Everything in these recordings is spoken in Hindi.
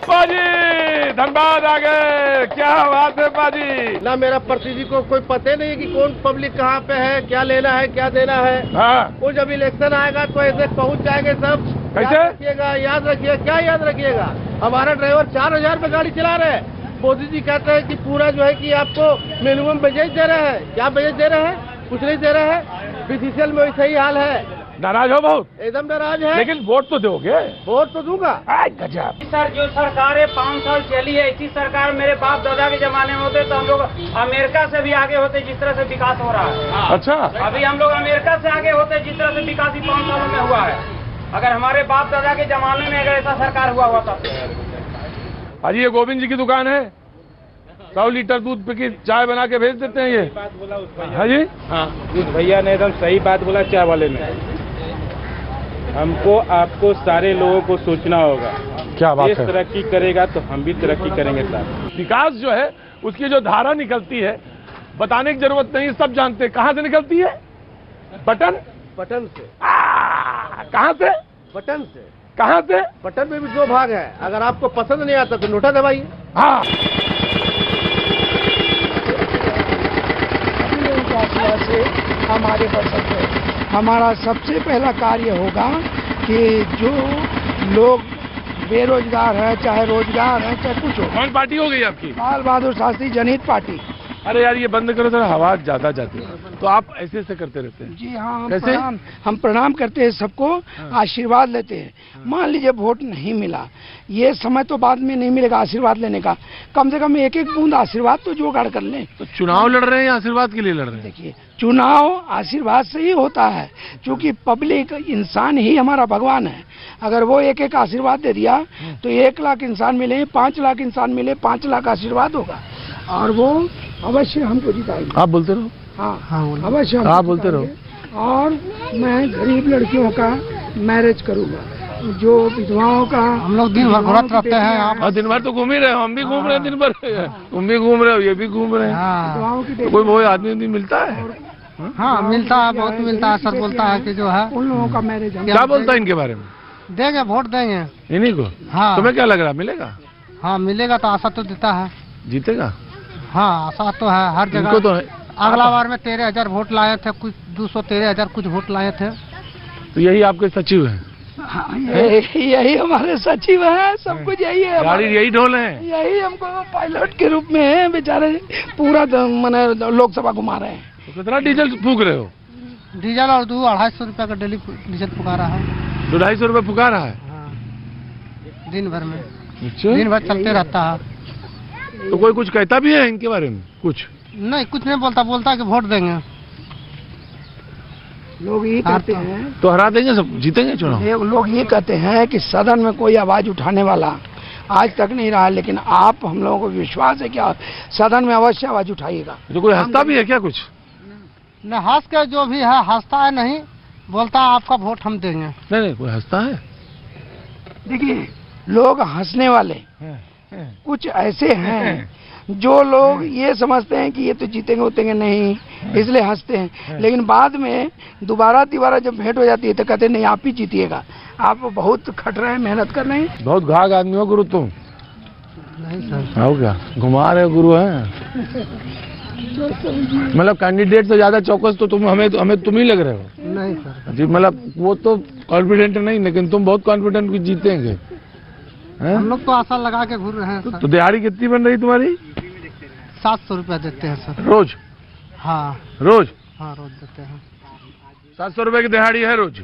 पाजी धनबाद आ गए, क्या बात है पाजी। ना मेरा प्रतिनिधि को कोई पता नहीं कि कौन पब्लिक कहाँ पे है, क्या लेना है, क्या देना है। हाँ। वो जब इलेक्शन आएगा तो ऐसे पहुँच जाएंगे सब। कैसे? याद रखिएगा, याद रखिएगा, क्या याद रखिएगा। हमारा ड्राइवर 4000 पे गाड़ी चला रहे हैं। मोदी जी कहते हैं कि पूरा जो है कि आपको मिनिमम वेजेज दे रहे हैं। क्या वेजेज दे रहे हैं? कुछ नहीं दे रहे हैं। बीसीसीएल में वैसे ही हाल है। नाराज हो बहुत? एकदम नाराज है। लेकिन वोट तो दोगे? वोट तो दूंगा। गजब। सर, जो सरकार है 5 साल चली है, इसी सरकार मेरे बाप दादा के जमाने में होते तो हम लोग अमेरिका से भी आगे होते, जिस तरह से विकास हो रहा है। अच्छा। अभी हम लोग अमेरिका से आगे होते, जिस तरह से विकास 5 सालों में हुआ है। अगर हमारे बाप दादा के जमाने में अगर ऐसा सरकार हुआ होता। अजी ये गोविंद जी की दुकान है, 100 लीटर दूध की चाय बना के भेज देते हैं ये। बात बोला उस भैया। हाँ जी, हाँ, उस भैया ने एकदम सही बात बोला चाय वाले ने। हमको आपको सारे लोगों को सोचना होगा। क्या बात देश है। तरक्की करेगा तो हम भी तरक्की करेंगे साथ। विकास जो है उसकी जो धारा निकलती है बताने की जरूरत नहीं, सब जानते हैं। कहाँ से निकलती है? बटन बटन से। कहाँ से? बटन से। कहाँ से? बटन में भी 2 भाग है। अगर आपको पसंद नहीं आता तो नोटा दबाइए। हाँ। से हमारे बढ़ सकते हैं। हमारा सबसे पहला कार्य होगा कि जो लोग बेरोजगार हैं, चाहे रोजगार है, चाहे कुछ हो। कौन पार्टी हो गई आपकी? लाल बहादुर शास्त्री जनहित पार्टी। अरे यार ये बंद करो थोड़ा, आवाज ज्यादा जाती है। तो आप ऐसे ऐसे करते रहते हैं? जी हाँ, कैसे? हम प्रणाम करते हैं सबको, आशीर्वाद लेते हैं। मान लीजिए वोट नहीं मिला, ये समय तो बाद में नहीं मिलेगा आशीर्वाद लेने का। कम से कम एक बूंद आशीर्वाद तो जुगाड़ कर लें। तो चुनाव लड़ रहे हैं या आशीर्वाद के लिए लड़ रहे हैं? देखिए, चुनाव आशीर्वाद से ही होता है, क्योंकि पब्लिक इंसान ही हमारा भगवान है। अगर वो एक आशीर्वाद दे दिया तो 1 लाख इंसान मिले, 5 लाख इंसान मिले, 5 लाख आशीर्वाद होगा और वो अवश्य हमको जिताएंगे। आप बोलते रहो। हाँ, अवश्य हम आप बोलते रहो। और मैं गरीब लड़कियों का मैरिज करूंगा, जो विधवाओं का। हम लोग दिन भर घूमते रहते हैं हाँ, दिन भर तो घूम ही रहे हो, हम भी घूम रहे हैं दिन भर। तुम भी घूम रहे हो, ये भी घूम रहे हैं। विधवाओं की कोई वो आदमी मिलता है? हाँ, मिलता है, बहुत मिलता है। सर बोलता है कि जो है उन लोगों का मैरिज हम क्या बोलता है इनके बारे में? देंगे, वोट देंगे इन्हीं को? हाँ। तुम्हें क्या लग रहा है, मिलेगा? हाँ, मिलेगा तो आशा तो देता है। जीतेगा? हाँ, आशा तो है हर इनको जगह। तो है। अगला बार में 13,000 वोट लाए थे, कुछ 213,000 कुछ वोट लाए थे। तो यही आपके सचिव हैं? हाँ, यही हमारे सचिव है, सब कुछ यही है। गाड़ी यही ढोल है? यही हमको पायलट के रूप में बेचारे पूरा मैंने लोकसभा घुमा रहे हैं। तो कितना डीजल फूक रहे हो? डीजल और 200-250 रुपया का डेली डीजल फुका रहा है। 200-250 रुपये फुका रहा है? हाँ, दिन भर में। अच्छा। दिन भर चलते रहता है। तो कोई कुछ कहता भी है इनके बारे में? कुछ नहीं, कुछ नहीं बोलता। बोलता कि वोट देंगे। लोग ये कहते हैं, तो हरा देंगे, सब जीतेंगे चुनाव। लोग ये कहते हैं कि सदन में कोई आवाज उठाने वाला आज तक नहीं रहा, लेकिन आप हम लोगों को विश्वास है कि सदन में अवश्य आवाज उठाइएगा। तो कोई हंसता भी है क्या कुछ? न हंस के जो भी है हंसता है, नहीं बोलता आपका वोट हम देंगे। नहीं, कोई हंसता है? देखिए, लोग हंसने वाले कुछ ऐसे हैं जो लोग ये समझते हैं कि ये तो जीतेंगे उतेंगे नहीं, इसलिए हंसते हैं। लेकिन बाद में दोबारा जब भेंट हो जाती है तो कहते हैं नहीं, आप ही जीतिएगा, आप बहुत खट रहे हैं, मेहनत कर रहे हैं। बहुत घाघ आदमी हो गुरु तुम। नहीं सर। हो क्या घुमा रहे हो गुरु हैं? मतलब कैंडिडेट से ज्यादा चौकस तो हमें तुम ही लग रहे हो। नहीं सर जी, मतलब वो तो कॉन्फिडेंट नहीं, लेकिन तुम बहुत कॉन्फिडेंट कि जीतेंगे। हम लोग तो आशा लगा के घूर रहे हैं सर। तो दिहाड़ी कितनी बन रही तुम्हारी? 700 रुपया देते हैं सर। रोज? हाँ रोज? हाँ, रोज देते हैं। 700 रुपए की दिहाड़ी है रोज?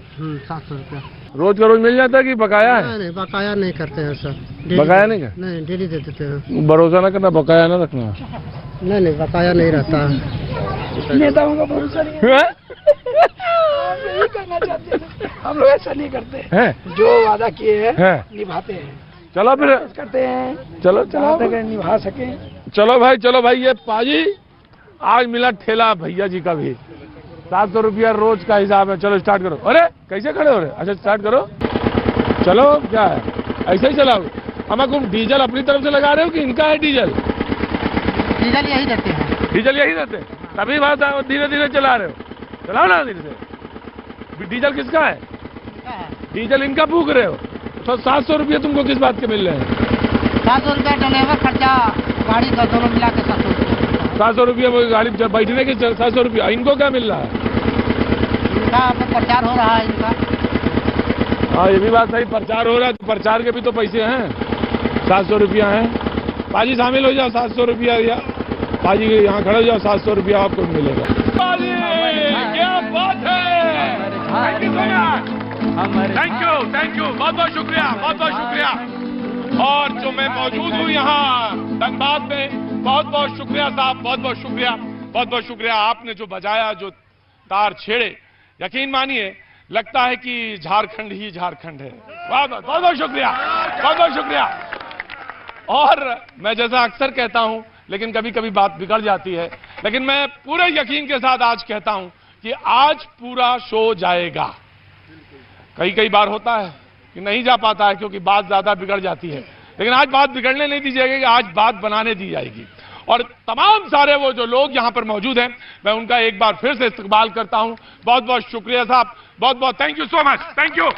700 रुपया रोज का रोज मिल जाता है कि बकाया है? नहीं, बकाया नहीं करते हैं सर। बकाया नहीं कर? नहीं, डेली दे देते हैं। भरोसा ना करना, बकाया ना रखना। नहीं, बकाया नहीं रहता है। नेताओं का भरोसा नहीं है। यही करना चाहते हैं, हम लोग ऐसा नहीं करते हैं। जो वादा किए हैं निभाते हैं। चलो फिर करते हैं, चलो अगर निभा सके। चलो भाई, ये पाजी आज मिला ठेला भैया जी का भी 700 रुपया रोज का हिसाब है। चलो स्टार्ट करो। अरे कैसे खड़े हो रहे? अच्छा स्टार्ट करो, चलो। क्या है, ऐसे ही चलाओ? हम तुम डीजल अपनी तरफ से लगा रहे हो कि इनका है डीजल? डीजल यही देते हैं। डीजल यही देते हैं, तभी बात धीरे धीरे चला रहे हो। चलाओ ना धीरे से। डीजल किसका है? डीजल इनका फूक रहे हो। तो 700 रुपये तुमको किस बात के मिल रहे हैं? 700 रुपया ड्राइवर खर्चा, गाड़ी का दोनों मिला के 700 रुपया। 700 रुपया गाड़ी बैठने के 700 रुपया, इनको क्या मिल रहा है? इनका प्रचार हो रहा है इनका। हाँ, ये भी बात सही, प्रचार हो रहा है तो प्रचार के भी तो पैसे हैं, 700 रुपया हैं। पाजी शामिल हो जाओ, 700 रुपया, या पाजी यहाँ खड़े हो जाओ, 700 रुपया आपको मिलेगा। पाजी क्या बात है, थैंक यू, बहुत बहुत शुक्रिया, बहुत बहुत शुक्रिया। और जो मैं मौजूद हूँ यहाँ धनबाद में, बहुत बहुत शुक्रिया साहब, बहुत बहुत शुक्रिया, बहुत बहुत शुक्रिया। आपने जो बजाया, जो तार छेड़े, यकीन मानिए लगता है कि झारखंड ही झारखंड है। बहुत बहुत शुक्रिया, बहुत बहुत शुक्रिया। और मैं जैसा अक्सर कहता हूं, लेकिन कभी कभी बात बिगड़ जाती है, लेकिन मैं पूरे यकीन के साथ आज कहता हूं कि आज पूरा शो जाएगा। कई बार होता है कि नहीं जा पाता है क्योंकि बात ज्यादा बिगड़ जाती है, लेकिन आज बात बिगड़ने नहीं दी जाएगी, आज बात बनाने दी जाएगी। और तमाम सारे वो जो लोग यहां पर मौजूद हैं, मैं उनका एक बार फिर से इस्तकबाल करता हूं। बहुत बहुत शुक्रिया साहब, बहुत बहुत thank you so much, thank you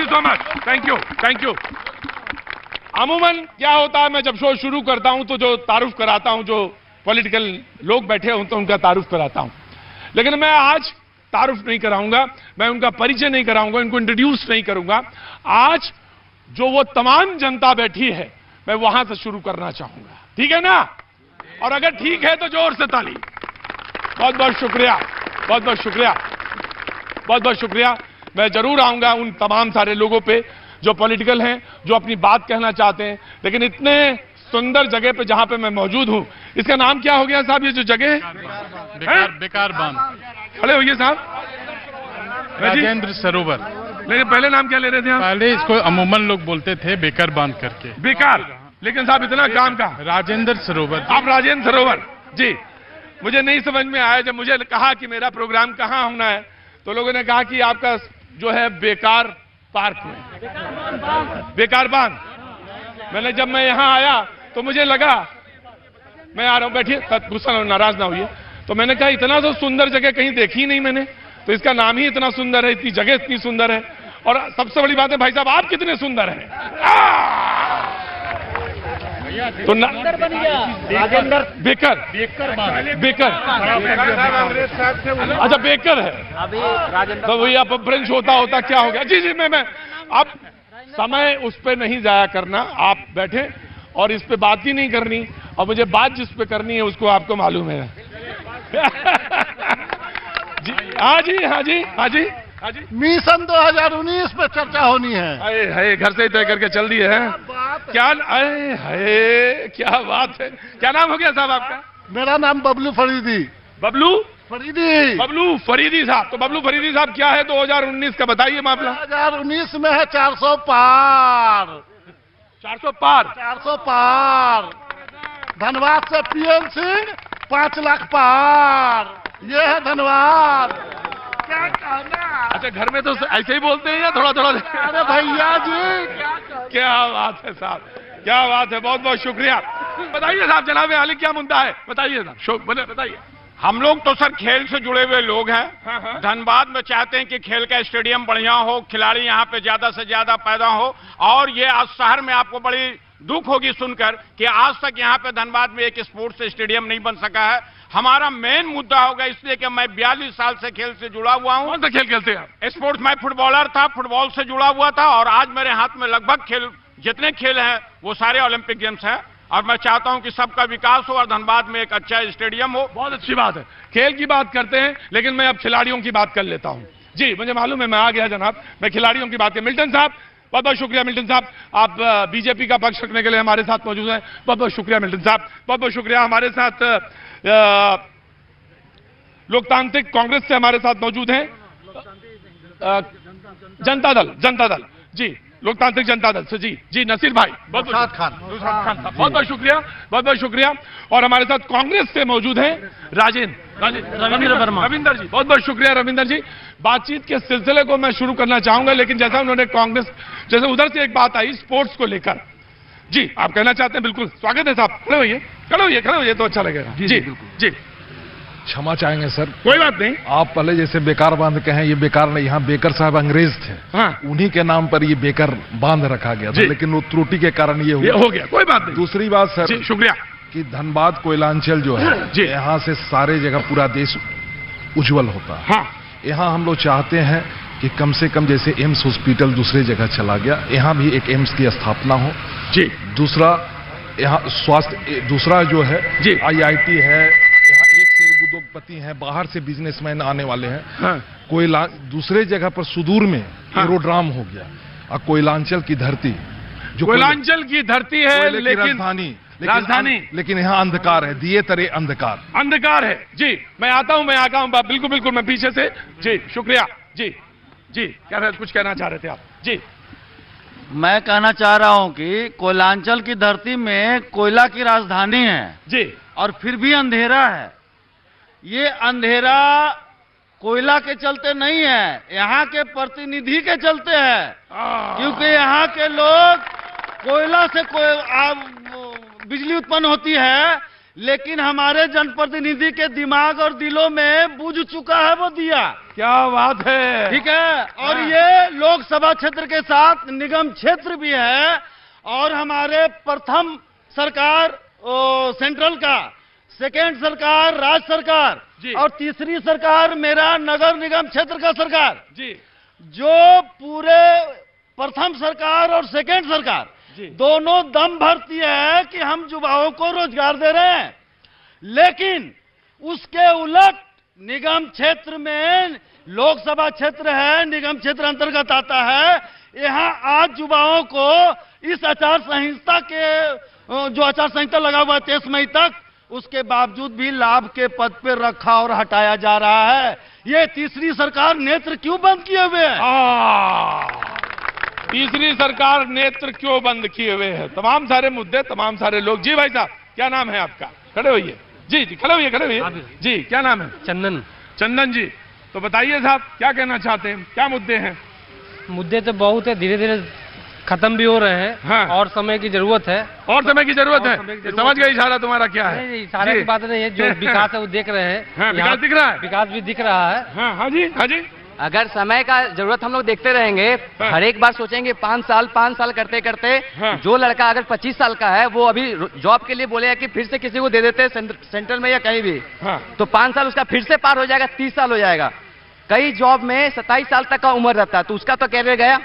so much, thank you. अमूमन क्या होता है, मैं जब शो शुरू करता हूं तो जो तारुफ कराता हूं, जो पॉलिटिकल लोग बैठे हों तो उनका तारुफ कराता हूं, लेकिन मैं आज तारुफ नहीं कराऊंगा, मैं उनका परिचय नहीं कराऊंगा, इनको इंट्रोड्यूस नहीं करूंगा। आज जो वो तमाम जनता बैठी है, मैं वहां से शुरू करना चाहूंगा, ठीक है ना? और अगर ठीक है तो जोर से ताली। बहुत बहुत शुक्रिया, बहुत बहुत शुक्रिया, बहुत बहुत शुक्रिया। मैं जरूर आऊंगा उन तमाम सारे लोगों पे जो पॉलिटिकल हैं, जो अपनी बात कहना चाहते हैं, लेकिन इतने सुंदर जगह पे जहां पे मैं मौजूद हूं, इसका नाम क्या हो गया साहब, ये जो जगह है? बेकार बांध। खड़े होइए साहब। राजेंद्र सरोवर। लेकिन पहले नाम क्या ले रहे थे आप? पहले इसको अमूमन लोग बोलते थे बेकार बांध करके। बेकार, लेकिन साहब इतना काम का राजेंद्र सरोवर। आप राजेंद्र सरोवर जी। मुझे नहीं समझ में आया, जब मुझे कहा कि मेरा प्रोग्राम कहाँ होना है, तो लोगों ने कहा कि आपका जो है बेकार पार्क में, बेकार बांध। जब मैं यहाँ आया तो मुझे लगा, मैं आ रहा हूँ, बैठिए, गुस्सा नाराज ना हुई। तो मैंने कहा इतना तो सुंदर जगह कहीं देखी ही नहीं मैंने, तो इसका नाम ही इतना सुंदर है, इतनी जगह इतनी सुंदर है, और सबसे बड़ी बात है भाई साहब आप कितने सुंदर हैं। तो राजेंद्र बेकर, बेकर, अच्छा बेकर है, तो भैया फ्रेंच होता क्या हो गया? जी मैं अब समय उस पर नहीं जाया करना, आप बैठे और इस पे बात ही नहीं करनी, और मुझे बात जिस पे करनी है उसको आपको मालूम है। जी हाँ जी, हाँ जी, हाँ जी, हाँ जी। मिशन 2019 पे चर्चा होनी है। अरे है, घर से ही तय करके चल दिए हैं क्या? अरे है, क्या बात है। क्या नाम हो गया साहब आपका? मेरा नाम बबलू फरीदी। बबलू फरीदी, बबलू फरीदी साहब। तो बबलू फरीदी साहब क्या है 2019 का, बताइए मामला। 2019 में है 400 पार, 400 पार, 400 पार। धनबाद से पीएम सिंह 5 लाख पार, ये है धनबाद। क्या कहना? अच्छा, घर में तो ऐसे ही बोलते हैं या थोड़ा थोड़ा? अरे भैया जी, क्या बात है साहब, क्या बात है, बहुत बहुत शुक्रिया। बताइए साहब, जनाब आली क्या मुद्दा है, बताइए साहब, बताइए। हम लोग तो सर खेल से जुड़े हुए लोग हैं। धनबाद में चाहते हैं कि खेल का स्टेडियम बढ़िया हो, खिलाड़ी यहाँ पे ज्यादा से ज्यादा पैदा हो, और ये आज शहर में आपको बड़ी दुख होगी सुनकर कि आज तक यहाँ पे धनबाद में एक स्पोर्ट्स स्टेडियम नहीं बन सका है। हमारा मेन मुद्दा होगा, इसलिए कि मैं 42 साल से खेल से जुड़ा हुआ हूँ। कौन सा खेल खेलते हैं? स्पोर्ट्स, मैं फुटबॉलर था, फुटबॉल से जुड़ा हुआ था, और आज मेरे हाथ में लगभग खेल, जितने खेल हैं वो सारे ओलंपिक गेम्स हैं, और मैं चाहता हूं कि सबका विकास हो और धनबाद में एक अच्छा स्टेडियम हो। बहुत अच्छी बात है, खेल की बात करते हैं, लेकिन मैं अब खिलाड़ियों की बात कर लेता हूं। जी मुझे मालूम है, मैं आ गया जनाब, मैं खिलाड़ियों की बात कर। मिल्टन साहब, बहुत बहुत शुक्रिया। मिल्टन साहब, आप बीजेपी का पक्ष रखने के लिए हमारे साथ मौजूद हैं, बहुत बहुत शुक्रिया मिल्टन साहब, बहुत बहुत शुक्रिया। हमारे साथ लोकतांत्रिक कांग्रेस से हमारे साथ मौजूद हैं जनता दल जी, लोकतांत्रिक जनता दल से जी नसीर भाई, बहुत बहुत शुक्रिया, बहुत बहुत शुक्रिया। और हमारे साथ कांग्रेस से मौजूद हैं रविंद्र वर्मा, रविंदर जी, बहुत बहुत शुक्रिया रविंदर जी। बातचीत के सिलसिले को मैं शुरू करना चाहूंगा, लेकिन जैसा उन्होंने कांग्रेस, जैसे उधर से एक बात आई स्पोर्ट्स को लेकर, जी आप कहना चाहते हैं? बिल्कुल स्वागत है साहब, खड़े होइए तो अच्छा लगेगा। जी। क्षमा चाहेंगे सर, कोई बात नहीं। आप पहले जैसे बेकार बांध के हैं, ये बेकार नहीं, यहाँ बेकर साहब अंग्रेज थे, हाँ। उन्हीं के नाम पर ये बेकर बांध रखा गया था, लेकिन वो त्रुटि के कारण ये हो गया, कोई बात नहीं। दूसरी बात सर, जी, शुक्रिया, कि धनबाद कोयलांचल जो है, यहाँ से सारे जगह पूरा देश उज्जवल होता है। हाँ। यहाँ हम लोग चाहते हैं कि कम से कम जैसे एम्स हॉस्पिटल दूसरे जगह चला गया, यहाँ भी एक एम्स की स्थापना हो। जी। दूसरा, यहाँ स्वास्थ्य, दूसरा जो है IIT है, यहाँ एक से एक उद्योगपति हैं, बाहर से बिजनेसमैन आने वाले हैं। हाँ। कोयला दूसरे जगह पर सुदूर में एरोड्राम हो गया, और कोयलांचल की धरती जो कोयलांचल की धरती है, लेकिन राजधानी, लेकिन यहाँ अंधकार है, दिए तरे अंधकार है। जी, मैं आता हूँ, बिल्कुल बिल्कुल, मैं पीछे से। जी, शुक्रिया। जी जी, कुछ कहना चाह रहे थे आप? जी, मैं कहना चाह रहा हूं कि कोयलांचल की धरती में कोयला की राजधानी है जी, और फिर भी अंधेरा है। ये अंधेरा कोयला के चलते नहीं है, यहाँ के प्रतिनिधि के चलते है, क्योंकि यहाँ के लोग कोयला से बिजली उत्पन्न होती है, लेकिन हमारे जनप्रतिनिधि के दिमाग और दिलों में बुझ चुका है वो दिया। क्या बात है, ठीक है। और ये लोकसभा क्षेत्र के साथ निगम क्षेत्र भी है, और हमारे प्रथम सरकार सेंट्रल का, सेकेंड सरकार राज्य सरकार, और तीसरी सरकार मेरा नगर निगम क्षेत्र का सरकार जी, जो पूरे प्रथम सरकार और सेकेंड सरकार दोनों दम भरती है कि हम युवाओं को रोजगार दे रहे हैं, लेकिन उसके उलट निगम क्षेत्र में, लोकसभा क्षेत्र है, निगम क्षेत्र अंतर्गत आता है, यहाँ आज युवाओं को इस आचार संहिता के, जो आचार संहिता लगा हुआ है 23 मई तक, उसके बावजूद भी लाभ के पद पर रखा और हटाया जा रहा है। ये तीसरी सरकार नेत्र क्यों बंद किए हुए है? तीसरी सरकार नेत्र क्यों बंद किए हुए हैं? तमाम सारे मुद्दे, तमाम सारे लोग। जी भाई साहब, क्या नाम है आपका? खड़े होइए। जी जी, खड़े होइए। जी, क्या नाम है? चंदन जी, तो बताइए साहब, क्या कहना चाहते हैं, क्या मुद्दे हैं? मुद्दे तो बहुत है, धीरे धीरे खत्म भी हो रहे हैं। हाँ। और समय की जरूरत है। और समय की जरूरत है। समझ गए इशारा तुम्हारा क्या है? नहीं, इशारा की बात नहीं है, जो विकास है वो देख रहे हैं। हाँ, विकास दिख रहा है, विकास भी दिख रहा है। हाँ जी, हाँ जी। अगर समय का जरूरत हम लोग देखते रहेंगे, हर एक बार सोचेंगे 5 साल करते करते, जो लड़का अगर 25 साल का है वो अभी जॉब के लिए बोलेगा कि फिर से किसी को दे देते हैं सेंट्रल में या कहीं भी, तो 5 साल उसका फिर से पार हो जाएगा, 30 साल हो जाएगा। कई जॉब में 27 साल तक का उम्र रहता है, तो उसका तो कैरियर गया।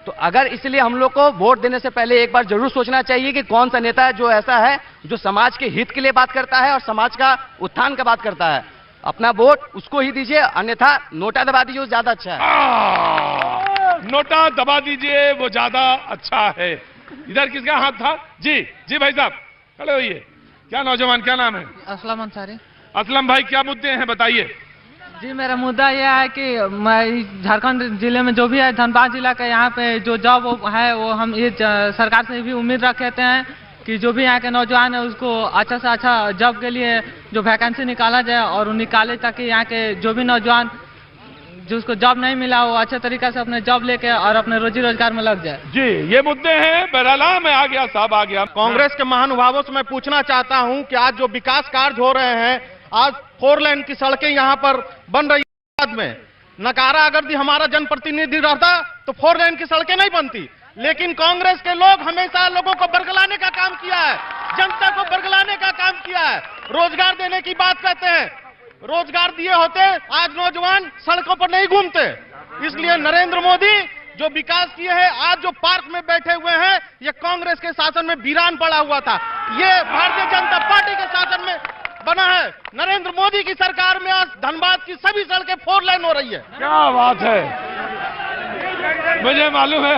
तो अगर इसलिए हम लोग को वोट देने से पहले एक बार जरूर सोचना चाहिए कि कौन सा नेता है जो ऐसा है, जो समाज के हित के लिए बात करता है और समाज का उत्थान का बात करता है। अपना वोट उसको ही दीजिए, अन्यथा नोटा दबा दीजिए, वो ज्यादा अच्छा है। नोटा दबा दीजिए, वो ज्यादा अच्छा है। इधर किसका हाथ था? जी जी भाई साहब, खड़े होइए। क्या नौजवान, क्या नाम है? असलम अंसारी। असलम भाई, क्या मुद्दे हैं बताइए। जी, मेरा मुद्दा यह है कि मैं झारखंड जिले में जो भी है, धनबाद जिला का, यहाँ पे जो जॉब है वो हम ये सरकार से भी उम्मीद रखते हैं कि जो भी यहाँ के नौजवान है उसको अच्छा से अच्छा जॉब के लिए जो वैकेंसी निकाला जाए, और निकाले ताकि यहाँ के जो भी नौजवान जिसको जॉब नहीं मिला वो अच्छे तरीके से अपने जॉब लेके और अपने रोजी रोजगार में लग जाए। जी, ये मुद्दे हैं। बहरहाल मैं आ गया, साहब आ गया। कांग्रेस के महानुभावों से मैं पूछना चाहता हूं कि आज जो विकास कार्य हो रहे हैं, आज 4 लेन की सड़कें यहाँ पर बन रही है में, नकारा अगर हमारा जनप्रतिनिधि रहता तो 4 लेन की सड़कें नहीं बनती, लेकिन कांग्रेस के लोग हमेशा लोगों को बरगलाने का काम किया है, जनता को बरगलाने का काम किया है। रोजगार देने की बात कहते हैं, रोजगार दिए होते आज नौजवान सड़कों पर नहीं घूमते। इसलिए नरेंद्र मोदी जो विकास किए हैं, आज जो पार्क में बैठे हुए हैं, ये कांग्रेस के शासन में वीरान पड़ा हुआ था, ये भारतीय जनता पार्टी के शासन में बना है। नरेंद्र मोदी की सरकार में आज धनबाद की सभी सड़कें 4 लेन हो रही है। क्या बात है, मुझे मालूम है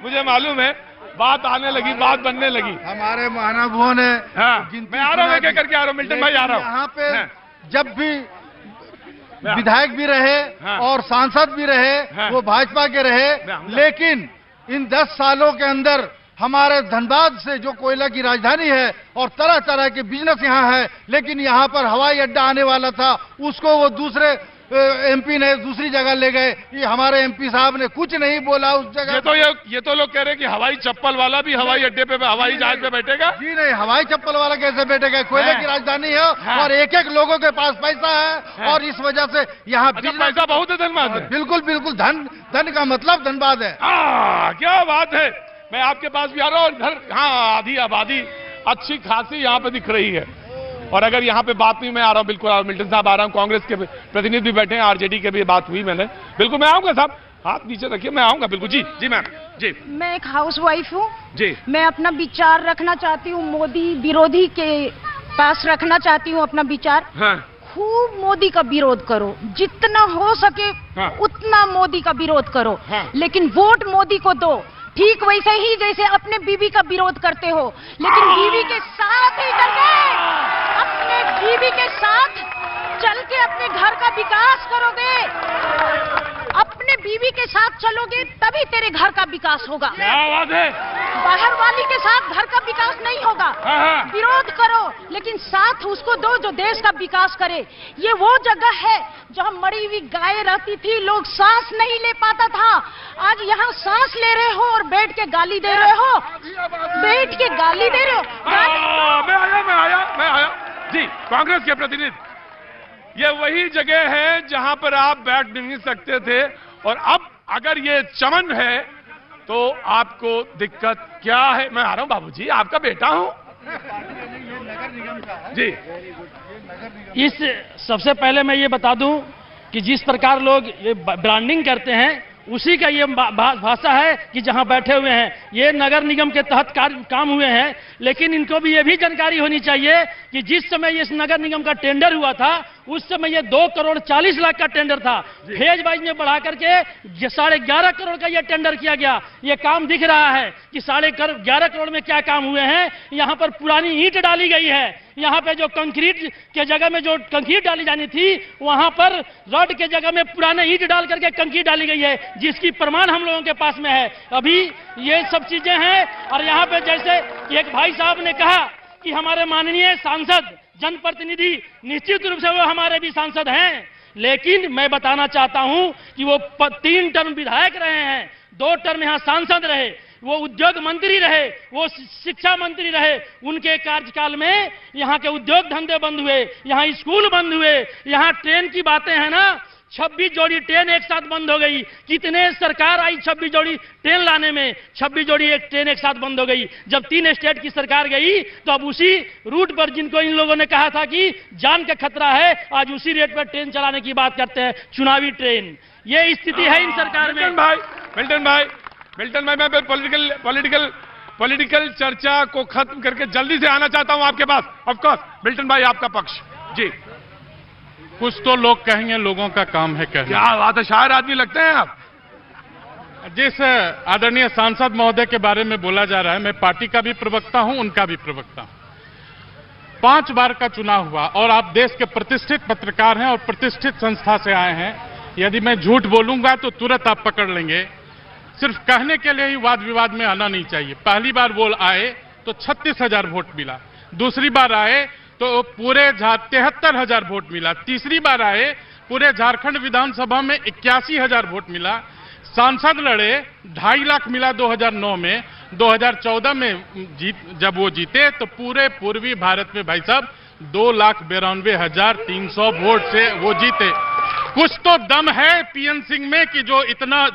मुझे मालूम है, बात आने लगी, बात बनने लगी। हमारे महानुभावों ने, मैं आ रहा हूँ, एक करके आ रहा हूँ, मिल्टन भाई आ रहा हूँ। यहाँ पे जब भी विधायक भी रहे और सांसद भी रहे, वो भाजपा के रहे, लेकिन इन 10 सालों के अंदर हमारे धनबाद से जो कोयला की राजधानी है और तरह तरह के बिजनेस यहाँ है, लेकिन यहाँ पर हवाई अड्डा आने वाला था, उसको वो दूसरे एमपी ने दूसरी जगह ले गए, ये हमारे एमपी साहब ने कुछ नहीं बोला उस जगह। ये तो लोग कह रहे हैं कि हवाई चप्पल वाला भी हवाई अड्डे पे हवाई जहाज पे बैठेगा। जी नहीं, हवाई चप्पल वाला कैसे बैठेगा? कोयले की राजधानी है और एक एक लोगों के पास पैसा है और इस वजह से यहाँ पैसा बहुत है धनबाद में। बिल्कुल बिल्कुल, धन का मतलब धनबाद है। क्या बात है। मैं आपके पास भी आ रहा हूँ, इधर हाँ आधी आबादी अच्छी खासी यहाँ पे दिख रही है। और अगर यहाँ पे बात नहीं, मैं आ रहा हूँ बिल्कुल, मिल्टन साहब आ रहा हूँ, कांग्रेस के प्रतिनिधि भी बैठे हैं, आरजेडी के भी बात हुई मैंने, बिल्कुल मैं आऊंगा साहब, हाथ नीचे रखिए, मैं आऊंगा बिल्कुल। जी जी मैम जी। मैं एक हाउसवाइफ हूँ जी। मैं अपना विचार रखना चाहती हूँ, मोदी विरोधी के पास रखना चाहती हूँ अपना विचार। हाँ। खूब मोदी का विरोध करो, जितना हो सके उतना मोदी का विरोध करो, लेकिन वोट मोदी को दो। ठीक वैसे ही जैसे अपने बीवी का विरोध करते हो, लेकिन बीवी के साथ ही करके, अपने बीवी के साथ चल के अपने घर का विकास करोगे, अपने बीवी के साथ चलोगे तभी तेरे घर का विकास होगा। क्या बात है। बाहर वाली के साथ घर का विकास नहीं होगा। विरोध करो लेकिन साथ उसको दो जो देश का विकास करे। ये वो जगह है जहाँ मरी हुई गाय रहती थी, लोग सांस नहीं ले पाता था, आज यहाँ सांस ले रहे हो और बैठ के गाली दे रहे हो, बैठ के गाली दे रहे हो। मैं आया जी। कांग्रेस के प्रतिनिधि, ये वही जगह है जहां पर आप बैठ नहीं सकते थे, और अब अगर ये चमन है तो आपको दिक्कत क्या है? मैं आ रहा हूं बाबूजी, आपका बेटा हूं जी। इस सबसे पहले मैं ये बता दूं कि जिस प्रकार लोग ये ब्रांडिंग करते हैं उसी का ये भाषा है कि जहां बैठे हुए हैं ये नगर निगम के तहत काम हुए हैं, लेकिन इनको भी ये भी जानकारी होनी चाहिए कि जिस समय इस नगर निगम का टेंडर हुआ था उस समय ये 2 करोड़ 40 लाख का टेंडर था। फेज वाइज में बढ़ा करके 11.5 करोड़ का ये टेंडर किया गया। ये काम दिख रहा है कि 11.5 करोड़ में क्या काम हुए हैं। यहाँ पर पुरानी ईंट डाली गई है, यहाँ पे जो कंक्रीट के जगह में जो कंक्रीट डाली जानी थी वहां पर रड के जगह में पुराने ईंट डाल करके कंक्रीट डाली गई है, जिसकी प्रमाण हम लोगों के पास में है। अभी ये सब चीजें हैं। और यहाँ पे जैसे एक भाई साहब ने कहा कि हमारे माननीय सांसद जनप्रतिनिधि, निश्चित रूप से वो हमारे भी सांसद हैं, लेकिन मैं बताना चाहता हूं कि वो 3 टर्म विधायक रहे हैं, 2 टर्म यहां सांसद रहे, वो उद्योग मंत्री रहे, वो शिक्षा मंत्री रहे। उनके कार्यकाल में यहाँ के उद्योग धंधे बंद हुए, यहाँ स्कूल बंद हुए, यहाँ ट्रेन की बातें हैं ना, 26 जोड़ी ट्रेन एक साथ बंद हो गई। कितने सरकार आई 26 जोड़ी ट्रेन लाने में, 26 जोड़ी एक ट्रेन एक साथ बंद हो गई। जब 3 स्टेट की सरकार गई तो अब उसी रूट पर जिनको इन लोगों ने कहा था कि जान का खतरा है, आज उसी रेट पर ट्रेन चलाने की बात करते हैं, चुनावी ट्रेन। ये स्थिति है इन सरकार में। मिल्टन भाई मैं पॉलिटिकल चर्चा को खत्म करके जल्दी से आना चाहता हूं आपके पास। ऑफ कोर्स मिल्टन भाई, आपका पक्ष जी। कुछ तो लोग कहेंगे, लोगों का काम है कहना। क्या बात है, शायर आदमी लगते हैं आप। जिस आदरणीय सांसद महोदय के बारे में बोला जा रहा है, मैं पार्टी का भी प्रवक्ता हूं, उनका भी प्रवक्ता हूं। 5 बार का चुनाव हुआ और आप देश के प्रतिष्ठित पत्रकार हैं और प्रतिष्ठित संस्था से आए हैं। यदि मैं झूठ बोलूंगा तो तुरंत आप पकड़ लेंगे। सिर्फ कहने के लिए ही वाद विवाद में आना नहीं चाहिए। पहली बार वो आए तो 36,000 वोट मिला, दूसरी बार आए तो पूरे 73,000 वोट मिला, तीसरी बार आए पूरे झारखंड विधानसभा में 81,000 वोट मिला। सांसद लड़े, 2.5 लाख मिला 2009 में, 2014 में जब वो जीते तो पूरे पूर्वी भारत में भाई साहब 2,92,300 वोट से वो जीते। कुछ तो दम है पीएन सिंह में कि जो इतना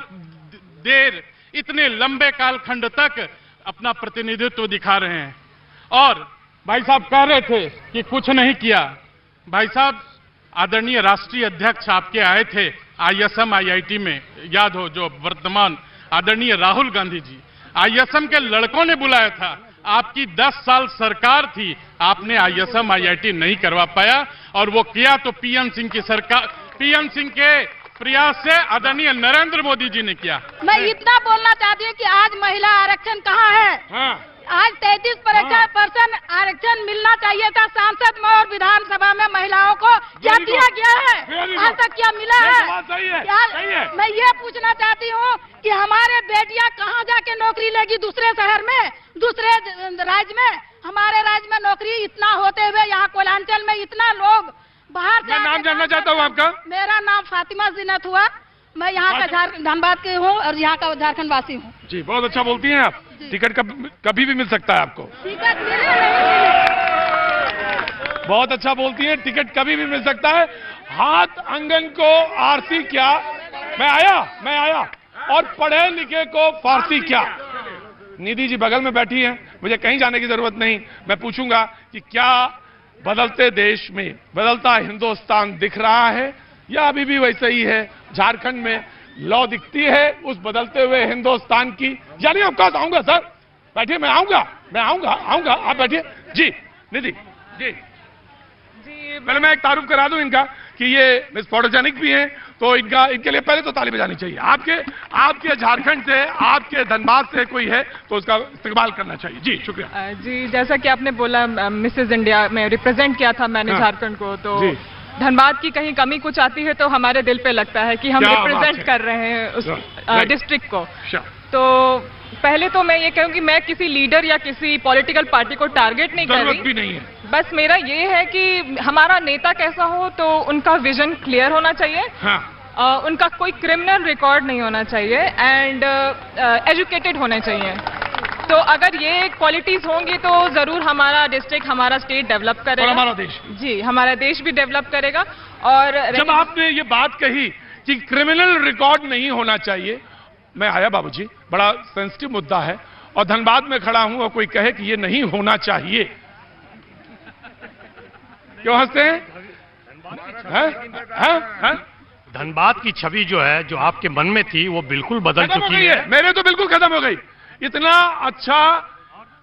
देर, इतने लंबे कालखंड तक अपना प्रतिनिधित्व दिखा रहे हैं। और भाई साहब कह रहे थे कि कुछ नहीं किया। भाई साहब, आदरणीय राष्ट्रीय अध्यक्ष आपके आए थे ISM IIT में, याद हो, जो वर्तमान आदरणीय राहुल गांधी जी, ISM के लड़कों ने बुलाया था। आपकी 10 साल सरकार थी, आपने ISM IIT नहीं करवा पाया, और वो किया तो पीएन सिंह की सरकार, पीएन सिंह के प्रयास से आदरणीय नरेंद्र मोदी जी ने किया। मैं इतना बोलना चाहती हूँ कि आज महिला आरक्षण कहाँ है? आज 33% आरक्षण मिलना चाहिए था सांसद में और विधानसभा में महिलाओं को। क्या दिया गया है? आज तक क्या मिला है? सही है। मैं ये पूछना चाहती हूँ कि हमारे बेटियां कहाँ जाके नौकरी लेगी? दूसरे शहर में, दूसरे राज्य में? हमारे राज्य में नौकरी इतना होते हुए यहाँ कोलांचल में इतना लोग बाहर मैं नाम जानना चाहता हूँ आपका। मेरा नाम फातिमा जीनत हुआ। मैं यहाँ का धनबाद की हूँ और यहाँ का झारखंड वासी हूँ। जी, बहुत अच्छा बोलती हैं आप। टिकट कभी भी मिल सकता है आपको। टिकट मिले बहुत अच्छा बोलती हैं, टिकट कभी भी मिल सकता है। हाथ आंगन को आरसी क्या, मैं आया और पढ़े लिखे को फारसी क्या। निधि जी बगल में बैठी हैं, मुझे कहीं जाने की जरूरत नहीं। मैं पूछूंगा कि क्या बदलते देश में बदलता हिंदुस्तान दिख रहा है या अभी भी वैसे ही है? झारखंड में लौ दिखती है उस बदलते हुए हिंदुस्तान की? यानी ऑफकोर्स आऊंगा सर, बैठिए, मैं आऊंगा, आप बैठिए। जी निधि जी, पहले मैं एक तारुफ करा दूं इनका कि ये मिस फोटोजेनिक भी हैं, तो इनके लिए पहले तो ताली बजानी चाहिए। आपके झारखंड से, आपके धनबाद से कोई है तो उसका इस्तेमाल करना चाहिए। जी शुक्रिया। जी, जैसा कि आपने बोला मिसेज इंडिया में रिप्रेजेंट किया था मैंने झारखंड को, तो धनबाद की कहीं कमी कुछ आती है तो हमारे दिल पे लगता है कि हम रिप्रेजेंट कर रहे हैं उस डिस्ट्रिक्ट को। तो पहले तो मैं ये कहूँ कि मैं किसी लीडर या किसी पॉलिटिकल पार्टी को टारगेट नहीं कर रही, भी नहीं है। बस मेरा ये है कि हमारा नेता कैसा हो तो उनका विजन क्लियर होना चाहिए। उनका कोई क्रिमिनल रिकॉर्ड नहीं होना चाहिए एंड एजुकेटेड होने चाहिए। तो अगर ये क्वालिटीज होंगी तो जरूर हमारा डिस्ट्रिक्ट, हमारा स्टेट डेवलप करेगा और हमारा देश। जी, हमारा देश भी डेवलप करेगा। और जब आपने ये बात कही कि क्रिमिनल रिकॉर्ड नहीं होना चाहिए, मैं आया बाबूजी, बड़ा सेंसिटिव मुद्दा है और धनबाद में खड़ा हूं और कोई कहे कि ये नहीं होना चाहिए, क्यों हंसते हैं? धनबाद की छवि जो है, जो आपके मन में थी, वो बिल्कुल बदल चुकी है। मेरे तो बिल्कुल खत्म हो गई। इतना अच्छा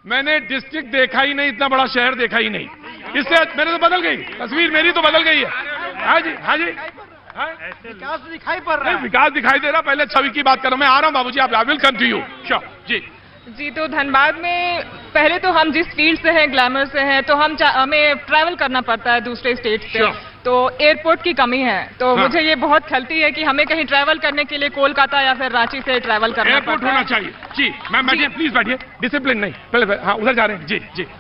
मैंने डिस्ट्रिक्ट देखा ही नहीं, इतना बड़ा शहर देखा ही नहीं। इससे मेरे तो बदल गई तस्वीर, मेरी तो बदल गई है। हाँ जी, हाँ जी, विकास दिखाई पड़ रहा है। विकास दिखाई दे रहा। पहले छवि की बात करो, मैं आ रहा हूँ बाबूजी, आप I will come to you. Sure जी। तो धनबाद में पहले तो हम जिस फील्ड से हैं, ग्लैमर से हैं, तो हमें ट्रैवल करना पड़ता है दूसरे स्टेट से। तो एयरपोर्ट की कमी है, तो मुझे ये बहुत खलती है कि हमें कहीं ट्रैवल करने के लिए कोलकाता या फिर रांची से ट्रैवल करना पड़ता है। एयरपोर्ट होना चाहिए। जी मैम, बैठिए प्लीज, बैठिए, डिसिप्लिन नहीं। पहले हाँ, उधर जा रहे हैं।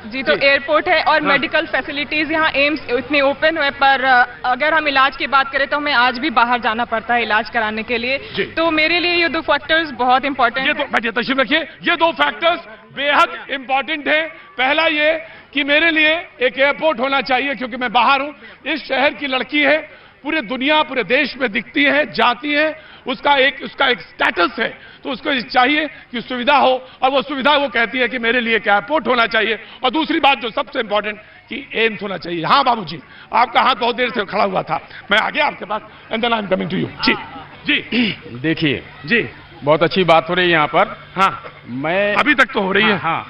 जी, तो एयरपोर्ट है और मेडिकल फैसिलिटीज यहाँ एम्स इतने ओपन हुए, पर अगर हम इलाज की बात करें तो हमें आज भी बाहर जाना पड़ता है इलाज कराने के लिए। तो मेरे लिए ये 2 फैक्टर्स बहुत इंपॉर्टेंट है। बैठिए, तशरीफ रखिए। ये 2 फैक्टर्स बेहद इंपॉर्टेंट है। पहला ये कि मेरे लिए एक एयरपोर्ट होना चाहिए, क्योंकि मैं बाहर हूं। इस शहर की लड़की है, पूरे दुनिया, पूरे देश में दिखती है, जाती है, उसका एक स्टेटस है, तो उसको चाहिए कि सुविधा हो, और वो सुविधा वो कहती है कि मेरे लिए एक एयरपोर्ट होना चाहिए। और दूसरी बात जो सबसे इंपॉर्टेंट, कि एम्स होना चाहिए। हाँ बाबूजी, आपका हाथ बहुत देर से खड़ा हुआ था, मैं आ गया आपके पास, and then I am coming to you. जी देखिए जी, बहुत अच्छी बात हो रही है यहाँ पर। हाँ, मैं अभी तक तो हो रही है। हाँ,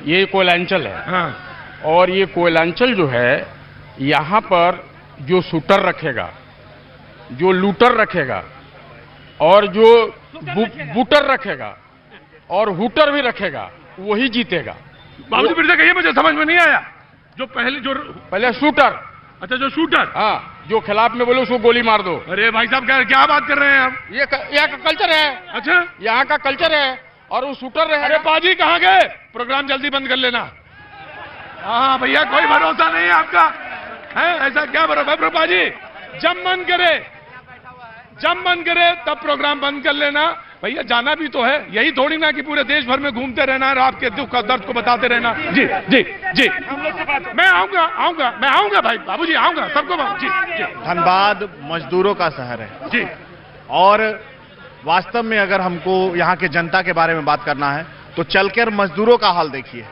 ये कोयलांचल है। हाँ, और ये कोयलांचल जो है, यहाँ पर जो शूटर रखेगा, जो लूटर रखेगा, और जो बूटर रखेगा, और हुटर भी रखेगा, वही जीतेगा। बाबूजी फिर से कहिए, मुझे समझ में नहीं आया। जो पहले शूटर। अच्छा, जो शूटर, हाँ, जो खिलाफ में बोले उसको गोली मार दो। अरे भाई साहब, क्या बात कर रहे हैं आप? ये यहाँ का कल्चर है। अच्छा, यहाँ का कल्चर है, और वो शूटर रहेगा। अरे पाजी कहाँ गए? प्रोग्राम जल्दी बंद कर लेना। हाँ भैया, कोई भरोसा नहीं है आपका, है ऐसा क्या भरोसा? पाजी जब मन करे तब प्रोग्राम बंद कर लेना। भैया जाना भी तो है, यही थोड़ी ना कि पूरे देश भर में घूमते रहना है और आपके दुख का दर्द को बताते रहना। जी जी जी, मैं आऊंगा भाई, बाबूजी आऊंगा, सबको जी। धनबाद मजदूरों का शहर है जी, और वास्तव में अगर हमको यहाँ के जनता के बारे में बात करना है तो चलकर मजदूरों का हाल देखिए।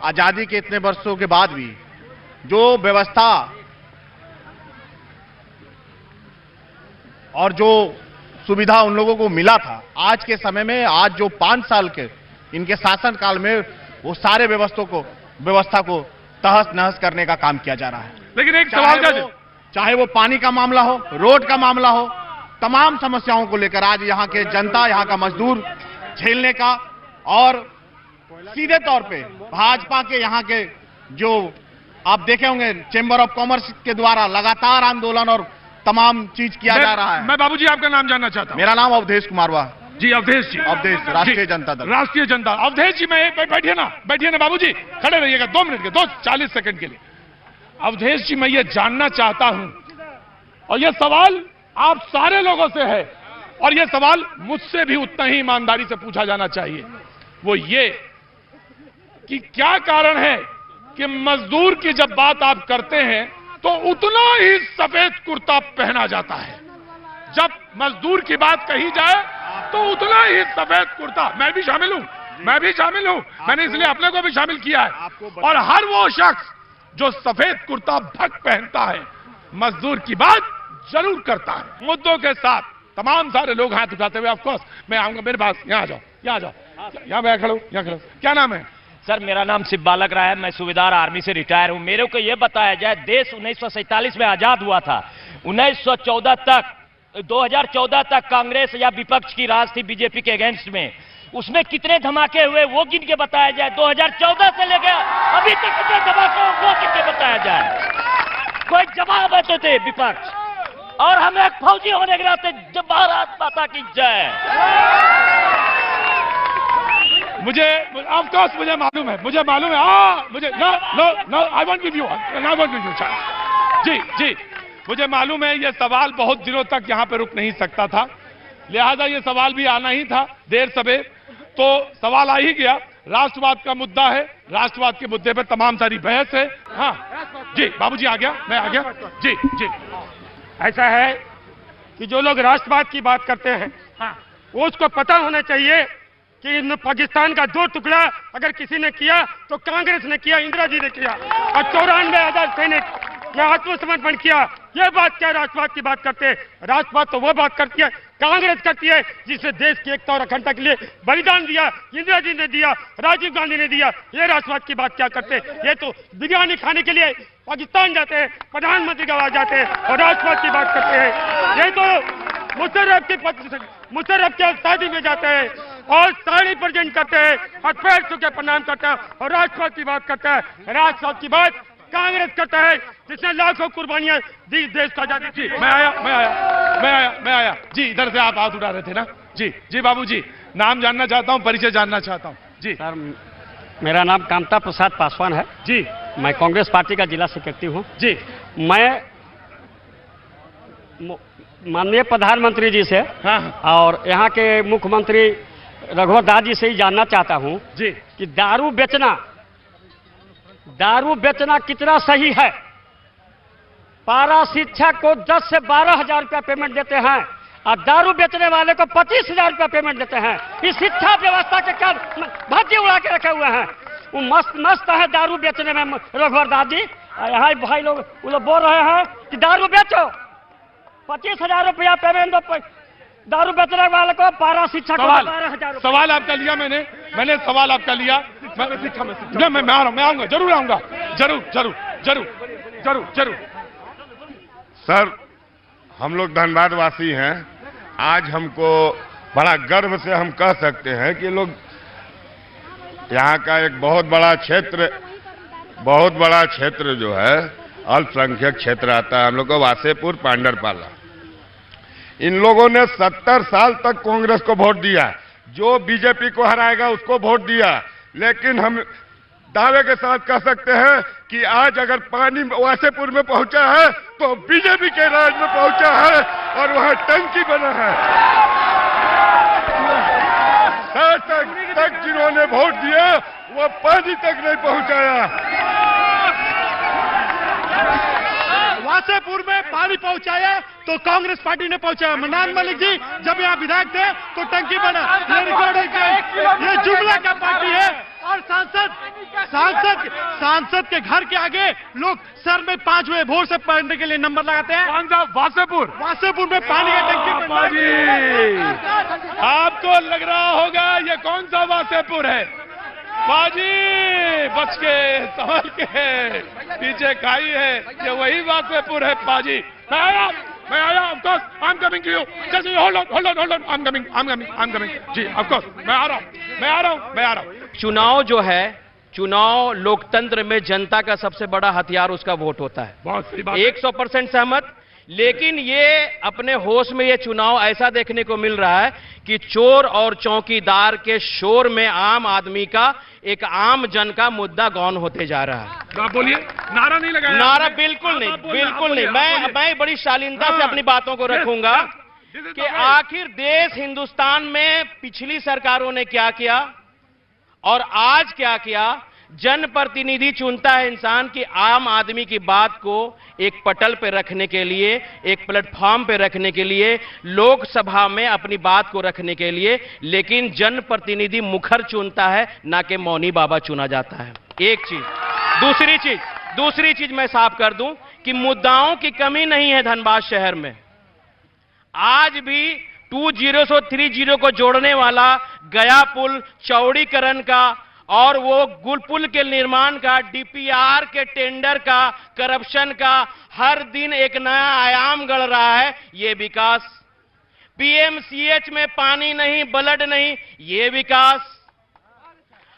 आजादी के इतने वर्षों के बाद भी जो व्यवस्था और जो सुविधा उन लोगों को मिला था, आज के समय में, आज जो 5 साल के इनके शासन काल में, वो सारे व्यवस्था को तहस नहस करने का काम किया जा रहा है। लेकिन एक सवाल, चाहे वो पानी का मामला हो, रोड का मामला हो, तमाम समस्याओं को लेकर आज यहाँ के जनता, यहाँ का मजदूर झेलने का, और सीधे तौर पे भाजपा के यहाँ के जो आप देखे होंगे चेंबर ऑफ कॉमर्स के द्वारा लगातार आंदोलन और तमाम चीज किया जा रहा है। मैं बाबूजी आपका नाम जानना चाहता हूँ। मेरा नाम अवधेश कुमार हुआ। जी अवधेश जी, अवधेश, राष्ट्रीय जनता दल। राष्ट्रीय जनता, अवधेश जी, मैं बैठिए ना बाबूजी, खड़े रहिएगा 2 मिनट के, 40 सेकंड के लिए। अवधेश जी, मैं ये जानना चाहता हूं, और ये सवाल आप सारे लोगों से है, और ये सवाल मुझसे भी उतना ही ईमानदारी से पूछा जाना चाहिए, वो ये कि क्या कारण है कि मजदूर की जब बात आप करते हैं तो उतना ही सफेद कुर्ता पहना जाता है, जब मजदूर की बात कही जाए तो उतना ही सफेद कुर्ता। मैं भी शामिल हूं, मैंने इसलिए अपने को भी शामिल किया है। और हर वो शख्स जो सफेद कुर्ता भक पहनता है, मजदूर की बात जरूर करता है। मुद्दों के साथ तमाम सारे लोग हाथ उठाते हुए, ऑफकोर्स मैं आऊंगा, मेरे पास यहाँ आ जाओ, यहाँ मैं खड़ा हूँ। क्या नाम है? सर, मेरा नाम शिव बालक राय है, मैं सूबेदार आर्मी से रिटायर हूं। मेरे को यह बताया जाए, देश 1947 में आजाद हुआ था, 1914 तक 2014 तक कांग्रेस या विपक्ष की राज थी बीजेपी के अगेंस्ट में, उसमें कितने धमाके हुए वो गिन के बताया जाए। 2014 से लेकर अभी तक कितने धमाके हुए वो गिन के बताया जाए। कोई जवाब देते थे विपक्ष, और हम एक फौजी होने के नाते जब भारत माता की जय। मुझे ऑफ कोर्स मुझे मालूम है, मुझे no I want give you जी, मुझे मालूम है ये सवाल बहुत दिनों तक यहाँ पे रुक नहीं सकता था, लिहाजा ये सवाल भी आना ही था देर सवेर, तो सवाल आ ही गया। राष्ट्रवाद का मुद्दा है, राष्ट्रवाद के मुद्दे पर तमाम सारी बहस है। हाँ जी, बाबूजी आ गया, मैं आ गया जी। ऐसा है कि जो लोग राष्ट्रवाद की बात करते हैं, वो उसको पता होना चाहिए कि पाकिस्तान का 2 टुकड़ा अगर किसी ने किया तो कांग्रेस ने किया, इंदिरा जी ने किया, और 94,000 सैनिक ने आत्मसमर्पण किया। ये बात क्या राष्ट्रवाद की बात करते हैं? राष्ट्रवाद तो वो बात करती है, कांग्रेस करती है, जिसने देश की एकता और अखंडता के लिए बलिदान दिया, इंदिरा जी ने दिया, राजीव गांधी ने दिया। ये राष्ट्रवाद की बात क्या करते हैं? ये तो बिरयानी खाने के लिए पाकिस्तान जाते हैं, प्रधानमंत्री के पास जाते हैं और राष्ट्रवाद की बात करते हैं। ये तो मुशर्रफ के शादी में जाते हैं और साड़ी प्रेजेंट करते हैं और पैर छू के प्रणाम करते हैं और राष्ट्रवाद की बात करता है। राष्ट्रवाद की बात कांग्रेस करता है, जिसने लाखों कुर्बानियां दी देश का आजादी की। मैं आया जी, इधर से आप हाथ उठा रहे थे ना जी बाबूजी, नाम जानना चाहता हूं, परिचय जानना चाहता हूं जी। सर, मेरा नाम कामता प्रसाद पासवान है जी, मैं कांग्रेस पार्टी का जिला सेक्रेटरी हूं जी। मैं माननीय प्रधानमंत्री जी से और यहाँ के मुख्यमंत्री रघुवर दास जी से ही जानना चाहता हूं जी कि दारू बेचना कितना सही है। पारा शिक्षक को 10 से 12,000 रुपया पेमेंट देते हैं और दारू बेचने वाले को 25,000 रुपया पेमेंट देते हैं। इस शिक्षा व्यवस्था के क्या भज्जी उड़ा के रखे हुए हैं। वो मस्त है दारू बेचने में रघुवर दास जी। यहाँ भाई लोग वो लोग बोल रहे हैं कि दारू बेचो, 25,000 रुपया पेमेंट दो दारू बेचने वाले को, पारा शिक्षक को 12,000। सवाल आपका लिया मैंने सवाल आपका लिया। मैं आऊंगा, जरूर आऊंगा, जरूर। सर, हम लोग धनबाद वासी हैं। आज हमको बड़ा गर्व से हम कह सकते हैं कि लोग यहाँ का एक बहुत बड़ा क्षेत्र जो है अल्पसंख्यक क्षेत्र आता है। हम लोग को वासेपुर, पांडरपाला, इन लोगों ने 70 साल तक कांग्रेस को वोट दिया, जो बीजेपी को हराएगा उसको वोट दिया। लेकिन हम दावे के साथ कह सकते हैं कि आज अगर पानी वासेपुर में पहुंचा है तो बीजेपी के राज में पहुंचा है और वहां टंकी बना है। तक जिन्होंने वोट दिया वो पानी तक नहीं पहुंचाया। वासेपुर में पानी पहुंचाया तो कांग्रेस पार्टी ने पहुंचाया। मन्नान मलिक जी जब यहाँ विधायक थे तो टंकी बना। ये रिकॉर्डिंग ये जुमला का पार्टी है। और सांसद के घर के आगे लोग सर में 5 बजे भोर से पढ़ने के लिए नंबर लगाते हैं। कौन सा? वासेपुर में पानी का टंकी बाजी। आपको लग रहा होगा ये कौन सा वासेपुर है बाजी, बच के संभल के, पीछे खाई है, ये वही वासेपुर है बाजी। मैं आया, of course, I'm coming to you. Just hold on, I'm coming. Ji, of course, मैं आ रहा हूँ। चुनाव जो है, चुनाव लोकतंत्र में जनता का सबसे बड़ा हथियार उसका वोट होता है। बहुत सही बात। 100% सहमत लेकिन ये अपने होश में ये चुनाव ऐसा देखने को मिल रहा है कि चोर और चौकीदार के शोर में आम आदमी का, एक आम जन का मुद्दा गौन होते जा रहा है। आप बोलिए, नारा नहीं लगाया? नारा बिल्कुल नहीं, बिल्कुल नहीं। मैं बड़ी शालीनता से अपनी बातों को रखूंगा कि आखिर देश हिंदुस्तान में पिछली सरकारों ने क्या किया और आज क्या किया। जनप्रतिनिधि चुनता है इंसान की आम आदमी की बात को एक पटल पे रखने के लिए, एक प्लेटफॉर्म पे रखने के लिए, लोकसभा में अपनी बात को रखने के लिए, लेकिन जनप्रतिनिधि मुखर चुनता है, ना कि मौनी बाबा चुना जाता है। एक चीज। दूसरी चीज मैं साफ कर दूं कि मुद्दाओं की कमी नहीं है धनबाद शहर में। आज भी 20030 को जोड़ने वाला गया पुल चौड़ीकरण का और वो गुल पुल के निर्माण का, डीपीआर के टेंडर का, करप्शन का हर दिन एक नया आयाम गढ़ रहा है। ये विकास। पीएमसीएच में पानी नहीं, ब्लड नहीं, ये विकास।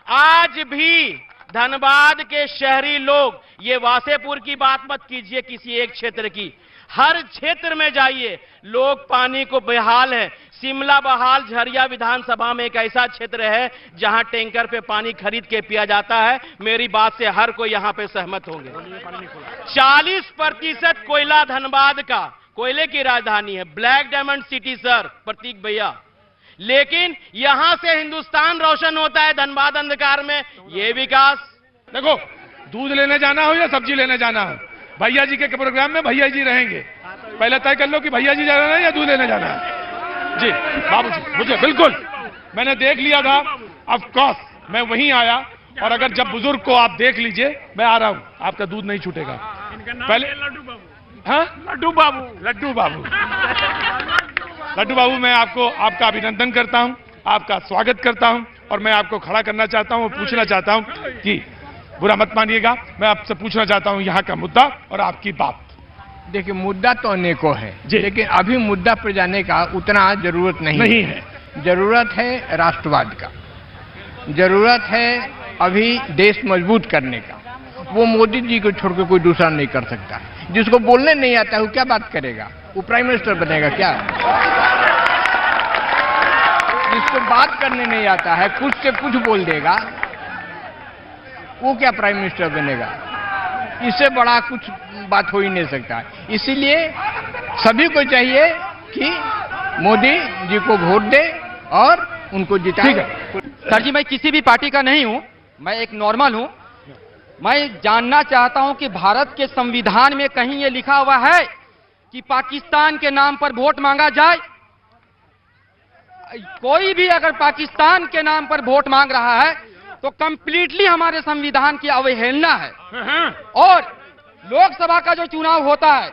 आज भी धनबाद के शहरी लोग, ये वासेपुर की बात मत कीजिए किसी एक क्षेत्र की, हर क्षेत्र में जाइए, लोग पानी को बेहाल है। शिमला बहाल झरिया विधानसभा में एक ऐसा क्षेत्र है जहां टैंकर पे पानी खरीद के पिया जाता है। मेरी बात से हर कोई यहां पे सहमत होंगे। 40% कोयला धनबाद का, कोयले की राजधानी है, ब्लैक डायमंड सिटी सर प्रतीक भैया, लेकिन यहां से हिंदुस्तान रोशन होता है, धनबाद अंधकार में। ये विकास। देखो, दूध लेने जाना हो या सब्जी लेने जाना हो, भैया जी के प्रोग्राम में भैया जी रहेंगे। पहले तय कर लो कि भैया जी जाना है या दूध लेने जाना है। जी बाबूजी, मुझे बिल्कुल, मैंने देख लिया था, ऑफ कोर्स मैं वहीं आया। और अगर जब बुजुर्ग को आप देख लीजिए, मैं आ रहा हूं, आपका दूध नहीं छूटेगा। पहले लड्डू बाबू। हाँ, लड्डू बाबू, मैं आपका अभिनंदन करता हूं, आपका स्वागत करता हूं और मैं आपको खड़ा करना चाहता हूं और पूछना चाहता हूं कि बुरा मत मानिएगा, मैं आपसे पूछना चाहता हूं यहाँ का मुद्दा और आपकी बात। देखिए, मुद्दा तो अनेकों है, लेकिन अभी मुद्दा पर जाने का उतना जरूरत नहीं है। जरूरत है राष्ट्रवाद का, जरूरत है अभी देश मजबूत करने का। वो मोदी जी को छोड़ के कोई दूसरा नहीं कर सकता। जिसको बोलने नहीं आता है वो क्या बात करेगा? वो प्राइम मिनिस्टर बनेगा क्या? जिसको बात करने नहीं आता है, कुछ से कुछ बोल देगा, वो क्या प्राइम मिनिस्टर बनेगा? इससे बड़ा कुछ बात हो ही नहीं सकता। इसीलिए सभी को चाहिए कि मोदी जी को वोट दे और उनको जिताए। सर जी, मैं किसी भी पार्टी का नहीं हूं, मैं एक नॉर्मल हूं। मैं जानना चाहता हूं कि भारत के संविधान में कहीं ये लिखा हुआ है कि पाकिस्तान के नाम पर वोट मांगा जाए? कोई भी अगर पाकिस्तान के नाम पर वोट मांग रहा है तो कंप्लीटली हमारे संविधान की अवहेलना है। और लोकसभा का जो चुनाव होता है,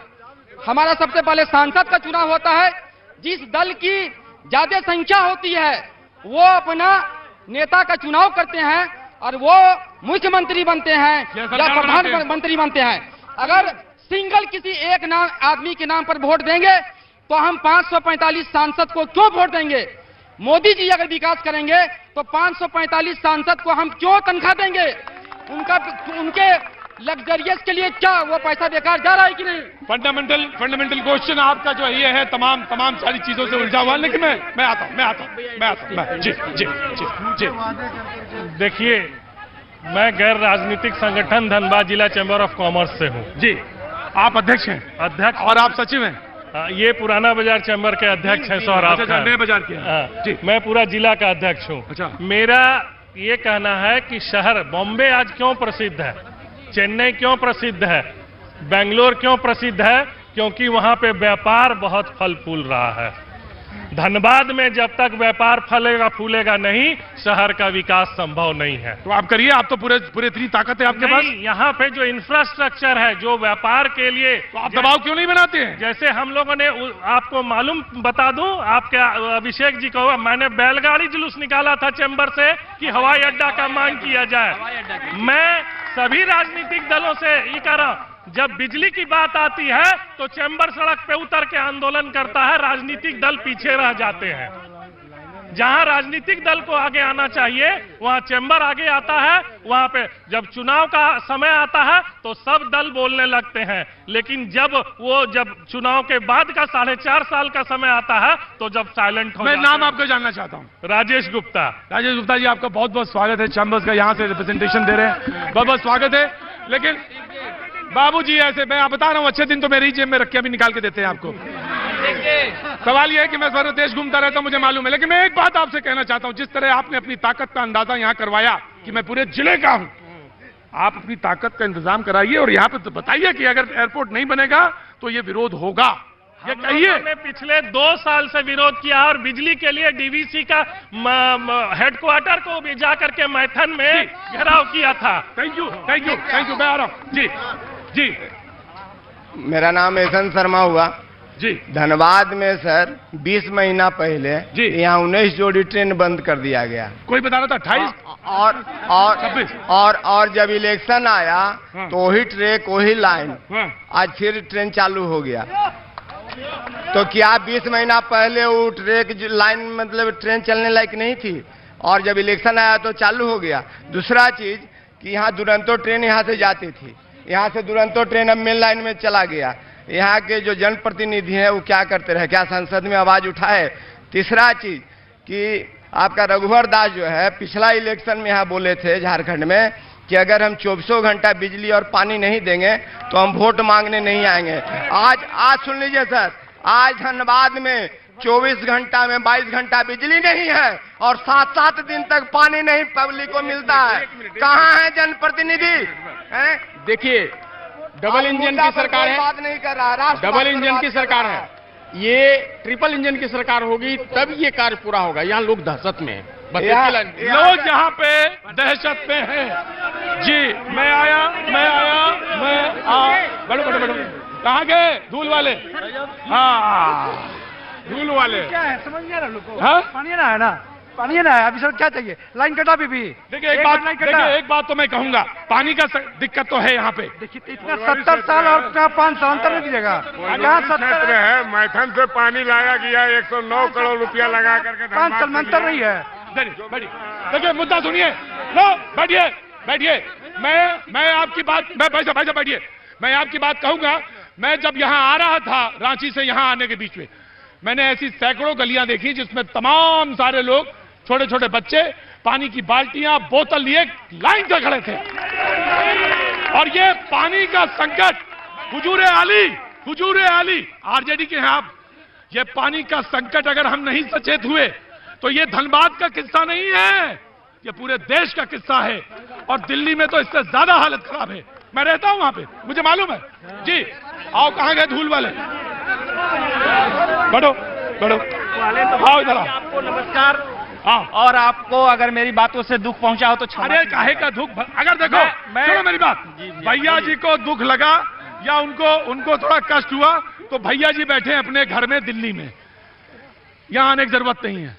हमारा सबसे पहले सांसद का चुनाव होता है। जिस दल की ज्यादा संख्या होती है वो अपना नेता का चुनाव करते हैं और वो मुख्यमंत्री बनते हैं या प्रधानमंत्री बनते हैं। अगर सिंगल किसी एक आदमी के नाम पर वोट देंगे तो हम 545 सांसद को क्यों वोट देंगे? मोदी जी अगर विकास करेंगे तो 545 सांसद को हम क्यों तनख्वाह देंगे? उनके लग्जरियस के लिए क्या वो पैसा बेकार जा रहा है कि नहीं? फंडामेंटल क्वेश्चन आपका जो ये है तमाम सारी चीजों से उलझा हुआ। लेकिन मैं आता हूं। जी। देखिए, मैं गैर राजनीतिक संगठन धनबाद जिला चैम्बर ऑफ कॉमर्स से हूं। जी, आप अध्यक्ष हैं? अध्यक्ष। और आप सचिव हैं? ये पुराना बाजार चैम्बर के अध्यक्ष हैं सौराब। नए बाजार के। मैं पूरा जिला का अध्यक्ष हूँ। मेरा ये कहना है कि शहर बॉम्बे आज क्यों प्रसिद्ध है, चेन्नई क्यों प्रसिद्ध है, बेंगलोर क्यों प्रसिद्ध है? क्योंकि वहां पे व्यापार बहुत फल फूल रहा है। धनबाद में जब तक व्यापार फलेगा फूलेगा नहीं, शहर का विकास संभव नहीं है। तो आप करिए, आप तो पूरे इतनी ताकत है आपके पास। यहाँ पे जो इंफ्रास्ट्रक्चर है, जो व्यापार के लिए, तो आप दबाव क्यों नहीं बनाते हैं? जैसे हम लोगों ने, आपको मालूम बता दूं, आपके अभिषेक जी को, मैंने बैलगाड़ी जुलूस निकाला था चैम्बर से कि हवाई अड्डा का मांग किया जाए। मैं सभी राजनीतिक दलों से ये कह रहा हूं, जब बिजली की बात आती है तो चैम्बर सड़क पे उतर के आंदोलन करता है, राजनीतिक दल पीछे रह जाते हैं। जहां राजनीतिक दल को आगे आना चाहिए वहां चैम्बर आगे आता है, वहां पे जब चुनाव का समय आता है तो सब दल बोलने लगते हैं, लेकिन जब चुनाव के बाद का 4.5 साल का समय आता है तो जब साइलेंट हो मैं नाम आपको जानना चाहता हूँ। राजेश गुप्ता। राजेश गुप्ता जी, आपका बहुत बहुत स्वागत है, चैम्बर्स का यहाँ से रिप्रेजेंटेशन दे रहे हैं, बहुत बहुत स्वागत है। लेकिन बाबूजी ऐसे मैं बता रहा हूँ, अच्छे दिन तो मेरी जेब में रख के अभी निकाल के देते हैं आपको। सवाल यह है कि मैं सारा देश घूमता रहता हूं, मुझे मालूम है, लेकिन मैं एक बात आपसे कहना चाहता हूं, जिस तरह आपने अपनी ताकत का अंदाजा यहां करवाया कि मैं पूरे जिले का हूं, आप अपनी ताकत का इंतजाम कराइए और यहां पे तो बताइए कि अगर एयरपोर्ट नहीं बनेगा तो ये विरोध होगा, ये कहिए। हमने पिछले 2 साल से विरोध किया और बिजली के लिए डीवीसी का हेडक्वार्टर को भी जाकर के मैथन में घेराव किया था। थैंक यू, मैं आ रहा हूं। जी मेरा नाम एहसन शर्मा हुआ जी। धनबाद में सर 20 महीना पहले यहाँ 19 जोड़ी ट्रेन बंद कर दिया गया। कोई बता रहा था 28 और जब इलेक्शन आया तो वही ट्रैक वही लाइन, आज फिर ट्रेन चालू हो गया। तो क्या 20 महीना पहले वो ट्रैक लाइन मतलब ट्रेन चलने लायक नहीं थी और जब इलेक्शन आया तो चालू हो गया? दूसरा चीज कि यहाँ दुरंतो ट्रेन यहाँ से जाती थी, यहाँ से दुरंतो ट्रेन अब मेन लाइन में चला गया। यहाँ के जो जनप्रतिनिधि हैं वो क्या करते रहे, क्या संसद में आवाज उठाए? तीसरा चीज कि आपका रघुवर दास जो है पिछला इलेक्शन में यहाँ बोले थे झारखंड में कि अगर हम 24 घंटा बिजली और पानी नहीं देंगे तो हम वोट मांगने नहीं आएंगे। आज सुन लीजिए सर, आज धनबाद में 24 घंटा में 22 घंटा बिजली नहीं है और 7-7 दिन तक पानी नहीं पब्लिक को मिलता है। कहाँ है जनप्रतिनिधि? देखिए, डबल इंजन की सरकार है, बात नहीं कर रहा, डबल इंजन की सरकार है, ये ट्रिपल इंजन की सरकार होगी तब ये कार्य पूरा होगा। यहाँ लोग दहशत में हैं, लोग यहाँ पे दहशत में हैं। जी मैं आया बैठो, कहाँ गए धूल वाले? हाँ धूल वाले क्या है समझ नहीं आ रहा लोगों को। हाँ? पानी ना है ना, पानी ना है, अभी सर क्या चाहिए? लाइन कटा भी। देखिए एक बात तो मैं कहूंगा, पानी का दिक्कत तो है यहाँ पे। देखिए इतना 70 साल और 5 साल अंतर नहीं दीजिएगा। यहाँ 70 है, मैथन से पानी लाया गया 109 करोड़ रुपया लगा करके 5 साल में अंतर नहीं है। देखिए मुद्दा सुनिए, लो बैठिए। मैं आपकी बात, मैं भाई साहब बैठिए, मैं आपकी बात कहूंगा। मैं जब यहाँ आ रहा था रांची से यहाँ आने के बीच में, मैंने ऐसी सैकड़ों गलियां देखी जिसमें तमाम सारे लोग, छोटे छोटे बच्चे पानी की बाल्टियां बोतल लिए लाइन से खड़े थे। और ये पानी का संकट हुजूर आली आरजेडी के हैं आप, ये पानी का संकट अगर हम नहीं सचेत हुए तो ये धनबाद का किस्सा नहीं है, ये पूरे देश का किस्सा है। और दिल्ली में तो इससे ज्यादा हालत खराब है। मैं रहता हूं वहां पे, मुझे मालूम है। जी आओ, कहां गए धूल वाले? बैठो आओ इधर आओ। आपको नमस्कार। और आपको अगर मेरी बातों से दुख पहुंचा हो तो अरे काहे का दुख? अगर देखो सुनो मेरी बात, भैया जी को दुख लगा या उनको थोड़ा कष्ट हुआ तो भैया जी बैठे अपने घर में दिल्ली में, यहां आने की जरूरत नहीं है।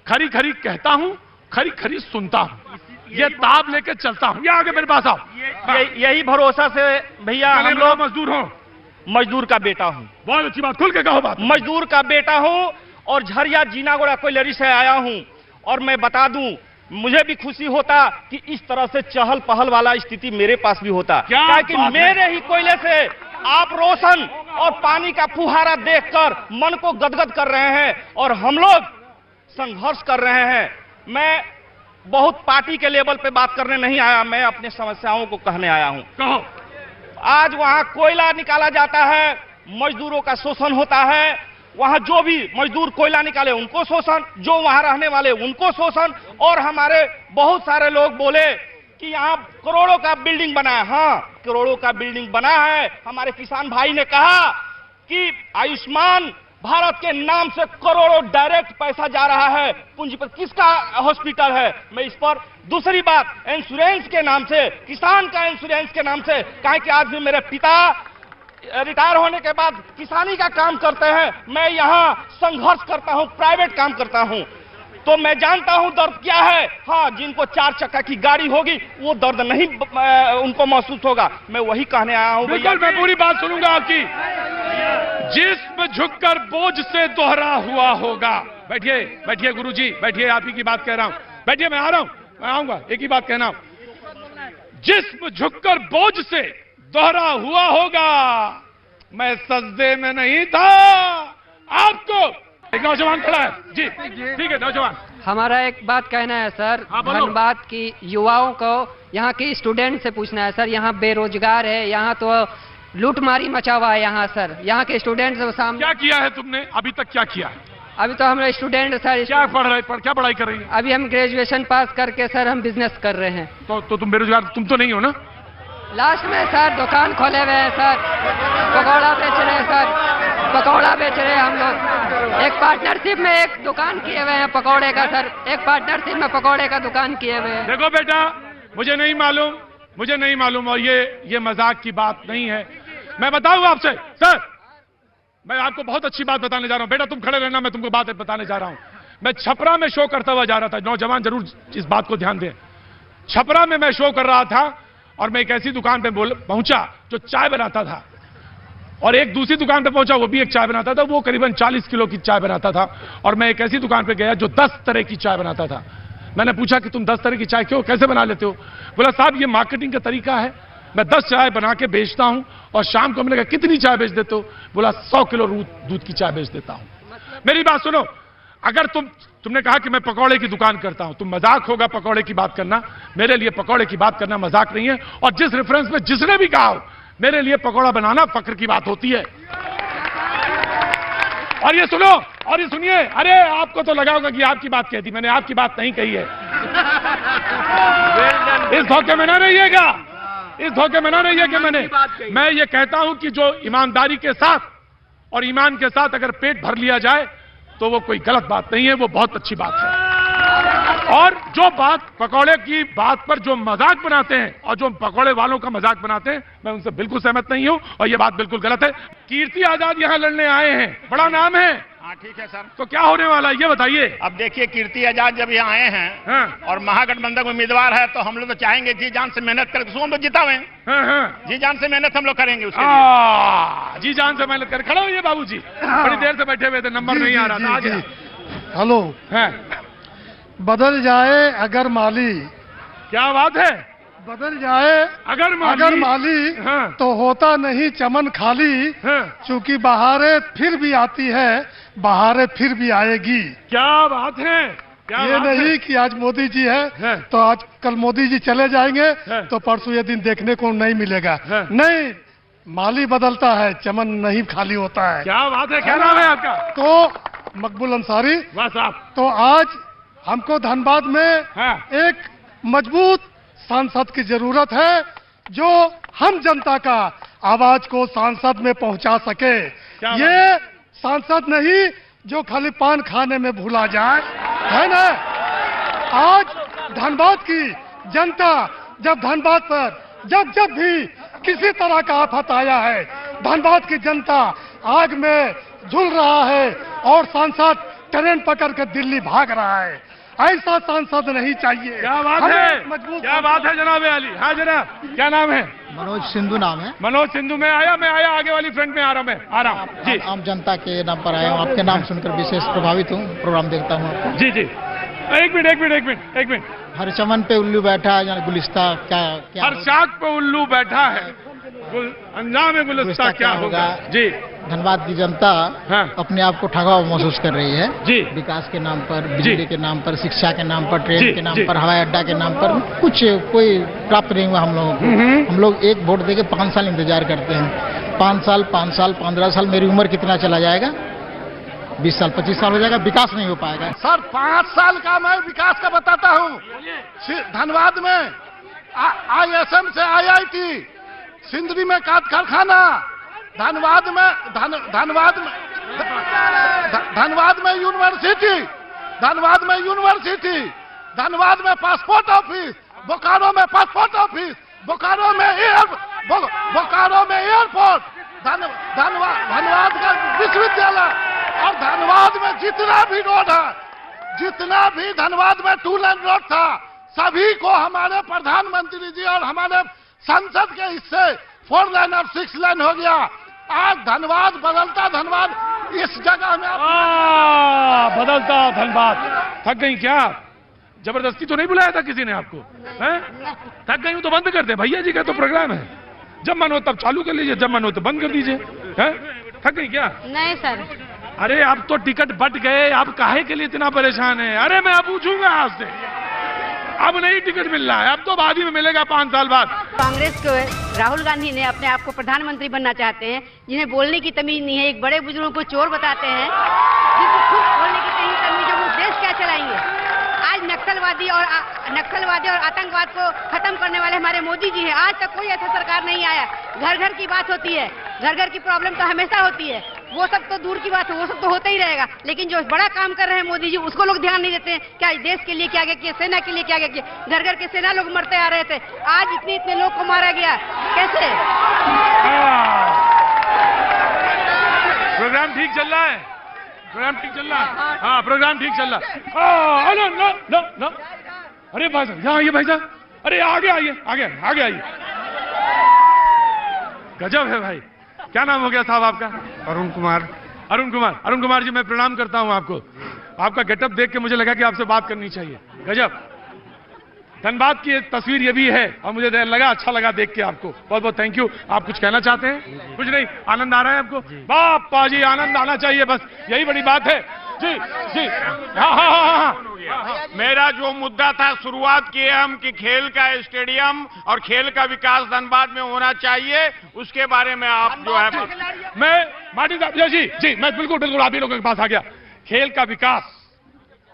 खरी कहता हूं, खरी सुनता हूं, ये ताब लेके चलता हूं। ये आगे मेरे पास आओ। यही भरोसा से भैया हम लोग मजदूर का बेटा हूं। बहुत अच्छी बात, खुल के कहो बात। मजदूर का बेटा हूं और झरिया जीनागोड़ा कोयलरी से आया हूं। और मैं बता दूं, मुझे भी खुशी होता कि इस तरह से चहल पहल वाला स्थिति मेरे पास भी होता, क्योंकि मेरे ही कोयले से आप रोशन और पानी का फुहारा देखकर मन को गदगद कर रहे हैं और हम लोग संघर्ष कर रहे हैं। मैं बहुत पार्टी के लेवल पे बात करने नहीं आया, मैं अपने समस्याओं को कहने आया हूं। कहो। आज वहां कोयला निकाला जाता है, मजदूरों का शोषण होता है। वहां जो भी मजदूर कोयला निकाले उनको शोषण, जो वहां रहने वाले उनको शोषण। और हमारे बहुत सारे लोग बोले कि यहाँ करोड़ों का बिल्डिंग बना है। हाँ, करोड़ों का बिल्डिंग बना है। हमारे किसान भाई ने कहा कि आयुष्मान भारत के नाम से करोड़ों डायरेक्ट पैसा जा रहा है पूंजीपति। किसका हॉस्पिटल है? मैं इस पर दूसरी बात, इंश्योरेंस के नाम से, किसान का इंश्योरेंस के नाम से, कहे कि आज भी मेरे पिता रिटायर होने के बाद किसानी का काम करते हैं, मैं यहाँ संघर्ष करता हूँ, प्राइवेट काम करता हूँ, तो मैं जानता हूँ दर्द क्या है। हाँ, जिनको 4 चक्का की गाड़ी होगी वो दर्द नहीं उनको महसूस होगा। मैं वही कहने आया हूँ। बिल्कुल, मैं पूरी बात सुनूंगा आपकी। जिस्म झुककर बोझ से दोहरा हुआ होगा। बैठिए बैठिए गुरुजी, बैठिए, आप ही की बात कह रहा हूं। बैठिए, मैं आ रहा हूं, मैं आऊंगा, एक ही बात कहना। जिस्म झुककर बोझ से दोहरा हुआ होगा, मैं सजदे में नहीं था आपको। एक नौजवान खड़ा है जी, ठीक है नौजवान। हमारा एक बात कहना है सर, धनबाद की युवाओं को, यहाँ की स्टूडेंट से पूछना है सर। यहाँ बेरोजगार है, यहाँ तो लूटमारी मचा हुआ है यहाँ सर। यहाँ के स्टूडेंट्स सामने क्या किया है तुमने अभी तक, क्या किया है? अभी तो हम स्टूडेंट सर। क्या पढ़ रहे, क्या पढ़ाई कर रही है? अभी हम ग्रेजुएशन पास करके सर हम बिजनेस कर रहे हैं। तो तुम बेरोजगार तुम तो नहीं हो ना? लास्ट में सर दुकान खोले हुए हैं सर, पकौड़ा बेच रहे हैं सर, पकौड़ा बेच रहे हैं हम लोग। एक पार्टनरशिप में एक दुकान किए हुए हैं पकौड़े का सर, एक पार्टनरशिप में पकौड़े का दुकान किए हुए हैं। देखो बेटा, मुझे नहीं मालूम और ये मजाक की बात नहीं है। मैं बताऊं आपसे सर, मैं आपको बहुत अच्छी बात बताने जा रहा हूं। बेटा तुम खड़े रहना, मैं तुमको बात बताने जा रहा हूं। मैं छपरा में शो करता हुआ जा रहा था, नौजवान जरूर इस बात को ध्यान दें। छपरा में मैं शो कर रहा था और मैं एक ऐसी दुकान पे पहुंचा जो चाय बनाता था, और एक दूसरी दुकान पे पहुंचा, वो भी एक चाय बनाता था, वो करीबन 40 किलो की चाय बनाता था। और मैं एक ऐसी दुकान पे गया जो 10 तरह की चाय बनाता था। मैंने पूछा कि तुम 10 तरह की चाय क्यों, कैसे बना लेते हो? बोला साहब ये मार्केटिंग का तरीका है, मैं 10 चाय बना के बेचता हूं और शाम को मैंने कहा कितनी चाय बेच देते हो? बोला 100 किलो दूध की चाय बेच देता हूं। मेरी बात सुनो, अगर तुमने कहा कि मैं पकौड़े की दुकान करता हूं, तो मजाक होगा पकौड़े की बात करना। मेरे लिए पकौड़े की बात करना मजाक नहीं है, और जिस रेफरेंस में जिसने भी कहा हो, मेरे लिए पकौड़ा बनाना फक्र की बात होती है। और ये सुनो, और ये सुनिए, अरे आपको तो लगा होगा कि आपकी बात कहती, मैंने आपकी बात नहीं कही है। इस धोखे में ना रहिएगा, इस धोखे में ना रहिए कि मैं ये कहता हूं कि जो ईमानदारी के साथ और ईमान के साथ अगर पेट भर लिया जाए तो वो कोई गलत बात नहीं है, वो बहुत अच्छी बात है। और जो बात पकौड़े की बात पर जो मजाक बनाते हैं और जो पकौड़े वालों का मजाक बनाते हैं, मैं उनसे बिल्कुल सहमत नहीं हूं और ये बात बिल्कुल गलत है। कीर्ति आजाद यहां लड़ने आए हैं, बड़ा नाम है। हाँ ठीक है सर, तो क्या होने वाला है ये बताइए। अब देखिए, कीर्ति आजाद जब यहाँ आए हैं और महागठबंधन में उम्मीदवार है, तो हम लोग तो चाहेंगे जी जान से मेहनत करके हम लोग जीता हुए। जी जान से मेहनत हम लोग करेंगे उसके लिए। जी जान से मेहनत कर। खड़े होइए बाबूजी, बड़ी देर से बैठे हुए थे, नंबर नहीं आ रहा था। आ गया। हेलो, बदल जाए अगर माली, क्या बात है, बदल जाए अगर माली तो होता नहीं चमन खाली, चूंकि बहारें फिर भी आती है, बहारें फिर भी आएगी। क्या बात है, क्या ये बात नहीं है? कि आज मोदी जी है तो आज कल मोदी जी चले जाएंगे तो परसों ये दिन देखने को नहीं मिलेगा। नहीं, माली बदलता है, चमन नहीं खाली होता है। क्या बात है, क्या नाम है आपका? तो मकबूल अंसारी। वाह साहब। तो आज हमको धनबाद में एक मजबूत सांसद की जरूरत है, जो हम जनता का आवाज को सांसद में पहुंचा सके। ये सांसद नहीं जो खाली पान खाने में भूला जाए, है ना। आज धनबाद की जनता जब धनबाद पर जब भी किसी तरह का आफत आया है, धनबाद की जनता आग में झुल रहा है और सांसद ट्रेन पकड़ कर दिल्ली भाग रहा है। ऐसा सांसद नहीं चाहिए। क्या बात है, क्या बात है जनाब अली। हाँ जनाब, क्या नाम है? मनोज सिंधु नाम है। मनोज सिंधु। मैं आया आगे वाली फ्रंट में आ रहा हूँ जी। आम जनता के नाम पर आया हूँ, आपके नाम सुनकर विशेष प्रभावित हूँ, प्रोग्राम देखता हूँ आपको। जी जी, एक मिनट। हर चमन पे उल्लू बैठा है, यानी गुलिस्ता क्या हर शाख पे उल्लू बैठा है, अंजाम में गुलिस्ता क्या होगा। जी, धनबाद की जनता अपने आप को ठगा हुआ महसूस कर रही है जी। विकास के नाम पर, बिजली के नाम पर, शिक्षा के नाम पर, ट्रेन के नाम पर, हवाई अड्डा के नाम पर कुछ कोई प्राप्त नहीं हुआ हम लोगों को। हम लोग एक वोट देके 5 साल इंतजार करते हैं। 5 साल 15 साल मेरी उम्र कितना चला जाएगा? 20 साल 25 साल हो जाएगा, विकास नहीं हो पाएगा। सर 5 साल का मैं विकास का बताता हूँ। धनबाद में ISM से IIT, सिंदरी में काट कारखाना, धनबाद में यूनिवर्सिटी, धनबाद में पासपोर्ट ऑफिस, बोकारो में पासपोर्ट ऑफिस, बोकारो में एयरपोर्ट, धनबाद का विश्वविद्यालय, और धनबाद में जितना भी रोड है, जितना भी धनबाद में 2 लेन रोड था, सभी को हमारे प्रधानमंत्री जी और हमारे संसद के हिस्से 4 लेन और 6 लेन हो गया। आज धनबाद बदलता धनबाद इस जगह में बदलता धनबाद। थक गई क्या? जबरदस्ती तो नहीं बुलाया था किसी ने आपको? हैं? थक गई हूं तो बंद कर दे, भैया जी का तो प्रोग्राम है, जब मन हो तब चालू कर लीजिए, जब मन हो तो बंद कर दीजिए। हैं? थक गई क्या? नहीं सर। अरे अब तो टिकट बट गए, अब काहे के लिए इतना परेशान है? अरे मैं अब पूछूंगा आज से, अब नहीं टिकट मिल रहा है, अब तो बाद ही में मिलेगा 5 साल बाद। कांग्रेस को राहुल गांधी ने अपने आप को प्रधानमंत्री बनना चाहते हैं, जिन्हें बोलने की तमीज नहीं है, एक बड़े बुजुर्गों को चोर बताते हैं, जिनको खुद बोलने की नहीं तमीज है, वो देश क्या चलाएंगे? आज नक्सलवादी और आतंकवाद को खत्म करने वाले हमारे मोदी जी हैं। आज तक कोई ऐसा सरकार नहीं आया। घर घर की बात होती है, घर घर की प्रॉब्लम तो हमेशा होती है, वो सब तो दूर की बात है, वो सब तो होता ही रहेगा, लेकिन जो बड़ा काम कर रहे हैं मोदी जी उसको लोग ध्यान नहीं देते हैं। क्या देश के लिए क्या किया, सेना के लिए क्या किया? घर घर के सेना लोग मरते आ रहे थे, आज इतने लोग को मारा गया, कैसे? प्रोग्राम ठीक चल रहा है, प्रोग्राम ठीक चल रहा है। हाँ, प्रोग्राम ठीक चल रहा है। नो। अरे भाई साहब, यहाँ आइए भाई साहब, अरे आगे आइए, आगे आइए। गजब है भाई। क्या नाम हो गया साहब आपका? अरुण कुमार। अरुण कुमार जी, मैं प्रणाम करता हूं आपको। आपका गेटअप देख के मुझे लगा कि आपसे बात करनी चाहिए। गजब। धनबाद की एक तस्वीर ये भी है और मुझे लगा, अच्छा लगा देख के आपको। बहुत बहुत थैंक यू। आप कुछ कहना चाहते हैं? कुछ नहीं, आनंद आ रहा है आपको? बापा जी, आनंद आना चाहिए, बस यही बड़ी बात है। जी। हाँ। मेरा जो मुद्दा था, शुरुआत किए हम कि खेल का स्टेडियम और खेल का विकास धनबाद में होना चाहिए, उसके बारे में आप जो है, मैं मार्टिन साहब जी, मैं बिल्कुल आप ही लोगों के पास आ गया। खेल का विकास,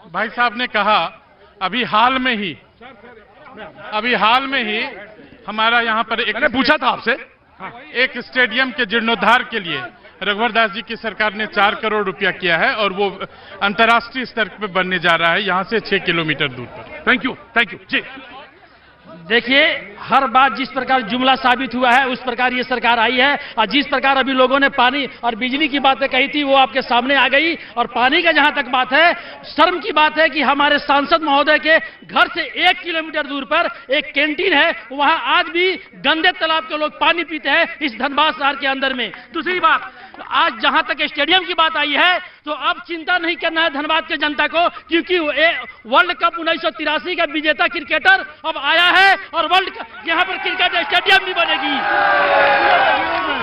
भाई साहब ने कहा अभी हाल में ही हमारा यहाँ पर मैंने पूछा था आपसे, एक स्टेडियम के जीर्णोद्धार के लिए रघुवर दास जी की सरकार ने 4 करोड़ रुपया किया है और वो अंतर्राष्ट्रीय स्तर पर बनने जा रहा है, यहाँ से 6 किलोमीटर दूर पर। थैंक यू जी। देखिए, हर बात जिस प्रकार जुमला साबित हुआ है उस प्रकार ये सरकार आई है, और जिस प्रकार अभी लोगों ने पानी और बिजली की बातें कही थी वो आपके सामने आ गई। और पानी का जहां तक बात है, शर्म की बात है कि हमारे सांसद महोदय के घर से 1 किलोमीटर दूर पर एक कैंटीन है, वहां आज भी गंदे तालाब के लोग पानी पीते हैं इस धनबाद शहर के अंदर में। दूसरी बात, आज जहां तक स्टेडियम की बात आई है तो अब चिंता नहीं करना है धनबाद के जनता को, क्योंकि वर्ल्ड कप 1983 का विजेता क्रिकेटर अब आया है और वर्ल्ड कप यहाँ पर क्रिकेट स्टेडियम भी बनेगी।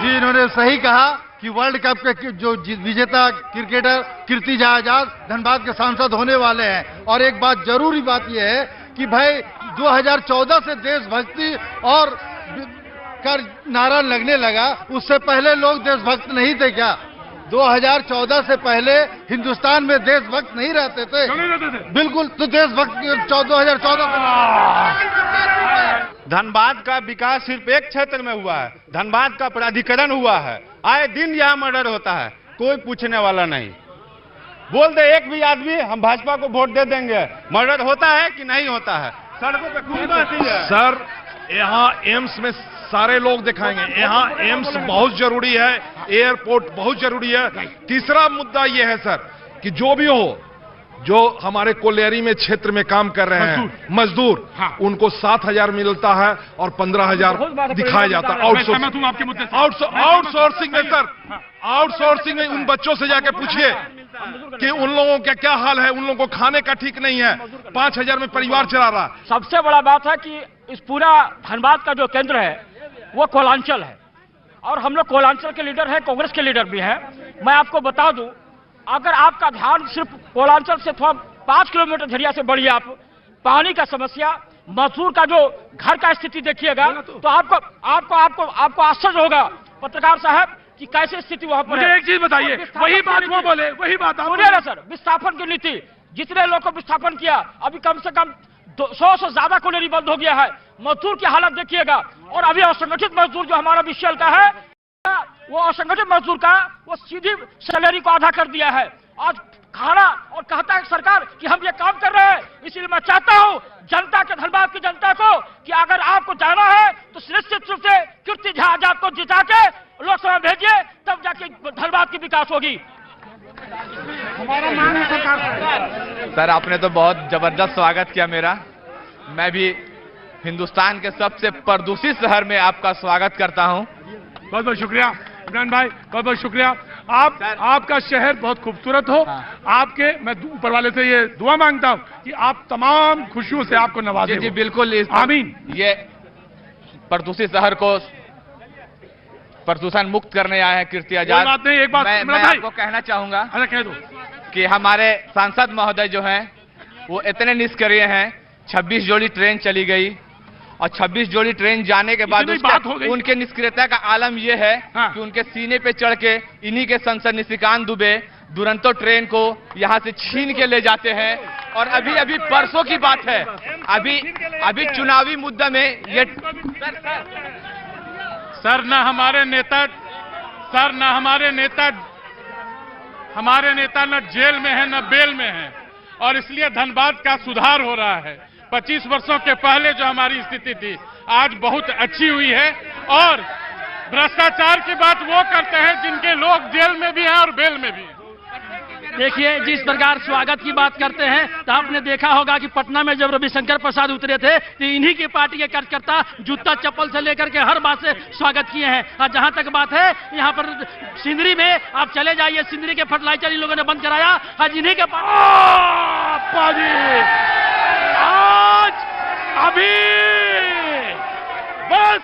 जी, इन्होंने सही कहा कि वर्ल्ड कप के जो विजेता क्रिकेटर कीर्ति झा आजाद धनबाद के सांसद होने वाले हैं। और एक बात जरूरी बात यह है कि भाई 2014 से देशभक्ति और का नारा लगने लगा, उससे पहले लोग देशभक्त नहीं थे क्या? 2014 से पहले हिंदुस्तान में देशभक्त नहीं रहते थे? बिल्कुल, तो देशभक्त 2014 धनबाद का विकास सिर्फ एक क्षेत्र में हुआ है, धनबाद का प्राधिकरण हुआ है, आए दिन यहाँ मर्डर होता है, कोई पूछने वाला नहीं। बोल दे एक भी आदमी हम भाजपा को वोट दे देंगे, मर्डर होता है कि नहीं होता है? सड़कों पे खून बहती है। सर, यहाँ एम्स में सारे लोग दिखाएंगे, यहाँ एम्स बहुत जरूरी है, एयरपोर्ट बहुत जरूरी है। तीसरा मुद्दा यह है सर कि जो भी हो, जो हमारे कोलियरी में क्षेत्र में काम कर रहे हैं मजदूर, उनको 7,000 मिलता है और 15,000 दिखाया जाता है आउटसोर्सिंग में। सर, आउटसोर्सिंग में उन बच्चों से जाके पूछिए कि उन लोगों का क्या हाल है, उन लोगों को खाने का ठीक नहीं है, 5,000 में परिवार चला रहा है। सबसे बड़ा बात है कि इस पूरा धनबाद का जो केंद्र है वो कोलांचल है, और हम लोग कोलांचल के लीडर हैं, कांग्रेस के लीडर भी हैं। मैं आपको बता दूं, अगर आपका ध्यान सिर्फ कोलांचल से थोड़ा 5 किलोमीटर झरिया से बढ़िए, आप पानी का समस्या, मजदूर का जो घर का स्थिति देखिएगा तो आपको आश्चर्य होगा पत्रकार साहब कि कैसे स्थिति वहां पर है। एक चीज बताइए, वही बात वो बोले, वही बात सुनिए ना सर। विस्थापन की नीति, जितने लोग को विस्थापन किया, अभी कम से कम 100 से ज्यादा कोलेरी बंद हो गया है। मजदूर की हालत देखिएगा, और अभी असंगठित मजदूर जो हमारा बीसीएल का है, वो असंगठित मजदूर का वो सीधी सैलरी को आधा कर दिया है। आज खड़ा और कहता है सरकार कि हम ये काम कर रहे हैं। इसलिए मैं चाहता हूं जनता के, धनबाद की जनता को, कि अगर आपको जाना है तो निश्चित रूप से कीर्ति झा आजाद को जिता के लोकसभा भेजिए, तब जाके धनबाद की विकास होगी। हमारा मांग है सरकार। सर, आपने तो बहुत जबरदस्त स्वागत किया मेरा। मैं भी हिंदुस्तान के सबसे प्रदूषित शहर में आपका स्वागत करता हूं। बहुत बहुत शुक्रिया। इमरान भाई बहुत बहुत शुक्रिया। आपका शहर बहुत खूबसूरत हो। आपके मैं ऊपर वाले से ये दुआ मांगता हूँ कि आप तमाम खुशियों से आपको नवाजे। जी बिल्कुल, आमीन। ये प्रदूषित शहर को प्रदूषण मुक्त करने आए हैं कीर्ति आजाद। बात नहीं, एक बात मैं आपको कहना चाहूंगा, अरे कह दो, कि हमारे सांसद महोदय जो हैं वो इतने निष्क्रिय हैं। 26 जोड़ी ट्रेन चली गई और 26 जोड़ी ट्रेन जाने के बाद उनके निष्क्रियता का आलम यह है कि उनके सीने पे चढ़ के इन्हीं के सांसद निशिकांत दुबे दुरंतो ट्रेन को यहां से छीन के ले जाते हैं। और अभी परसों की बात है, अभी चुनावी मुद्दा में ये सर ना हमारे नेता न जेल में है न बेल में है, और इसलिए धनबाद का सुधार हो रहा है। 25 वर्षों के पहले जो हमारी स्थिति थी आज बहुत अच्छी हुई है। और भ्रष्टाचार की बात वो करते हैं जिनके लोग जेल में भी हैं और बेल में भी हैं। देखिए, जिस प्रकार स्वागत की बात करते हैं तो आपने देखा होगा कि पटना में जब रविशंकर प्रसाद उतरे थे तो इन्हीं की पार्टी के कार्यकर्ता जूता चप्पल से लेकर के हर बात से स्वागत किए हैं। और जहां तक बात है यहाँ पर सिंदरी में आप चले जाइए, सिंदरी के फर्टिलाइजर इन लोगों ने बंद कराया। आज इन्हीं के आज अभी बस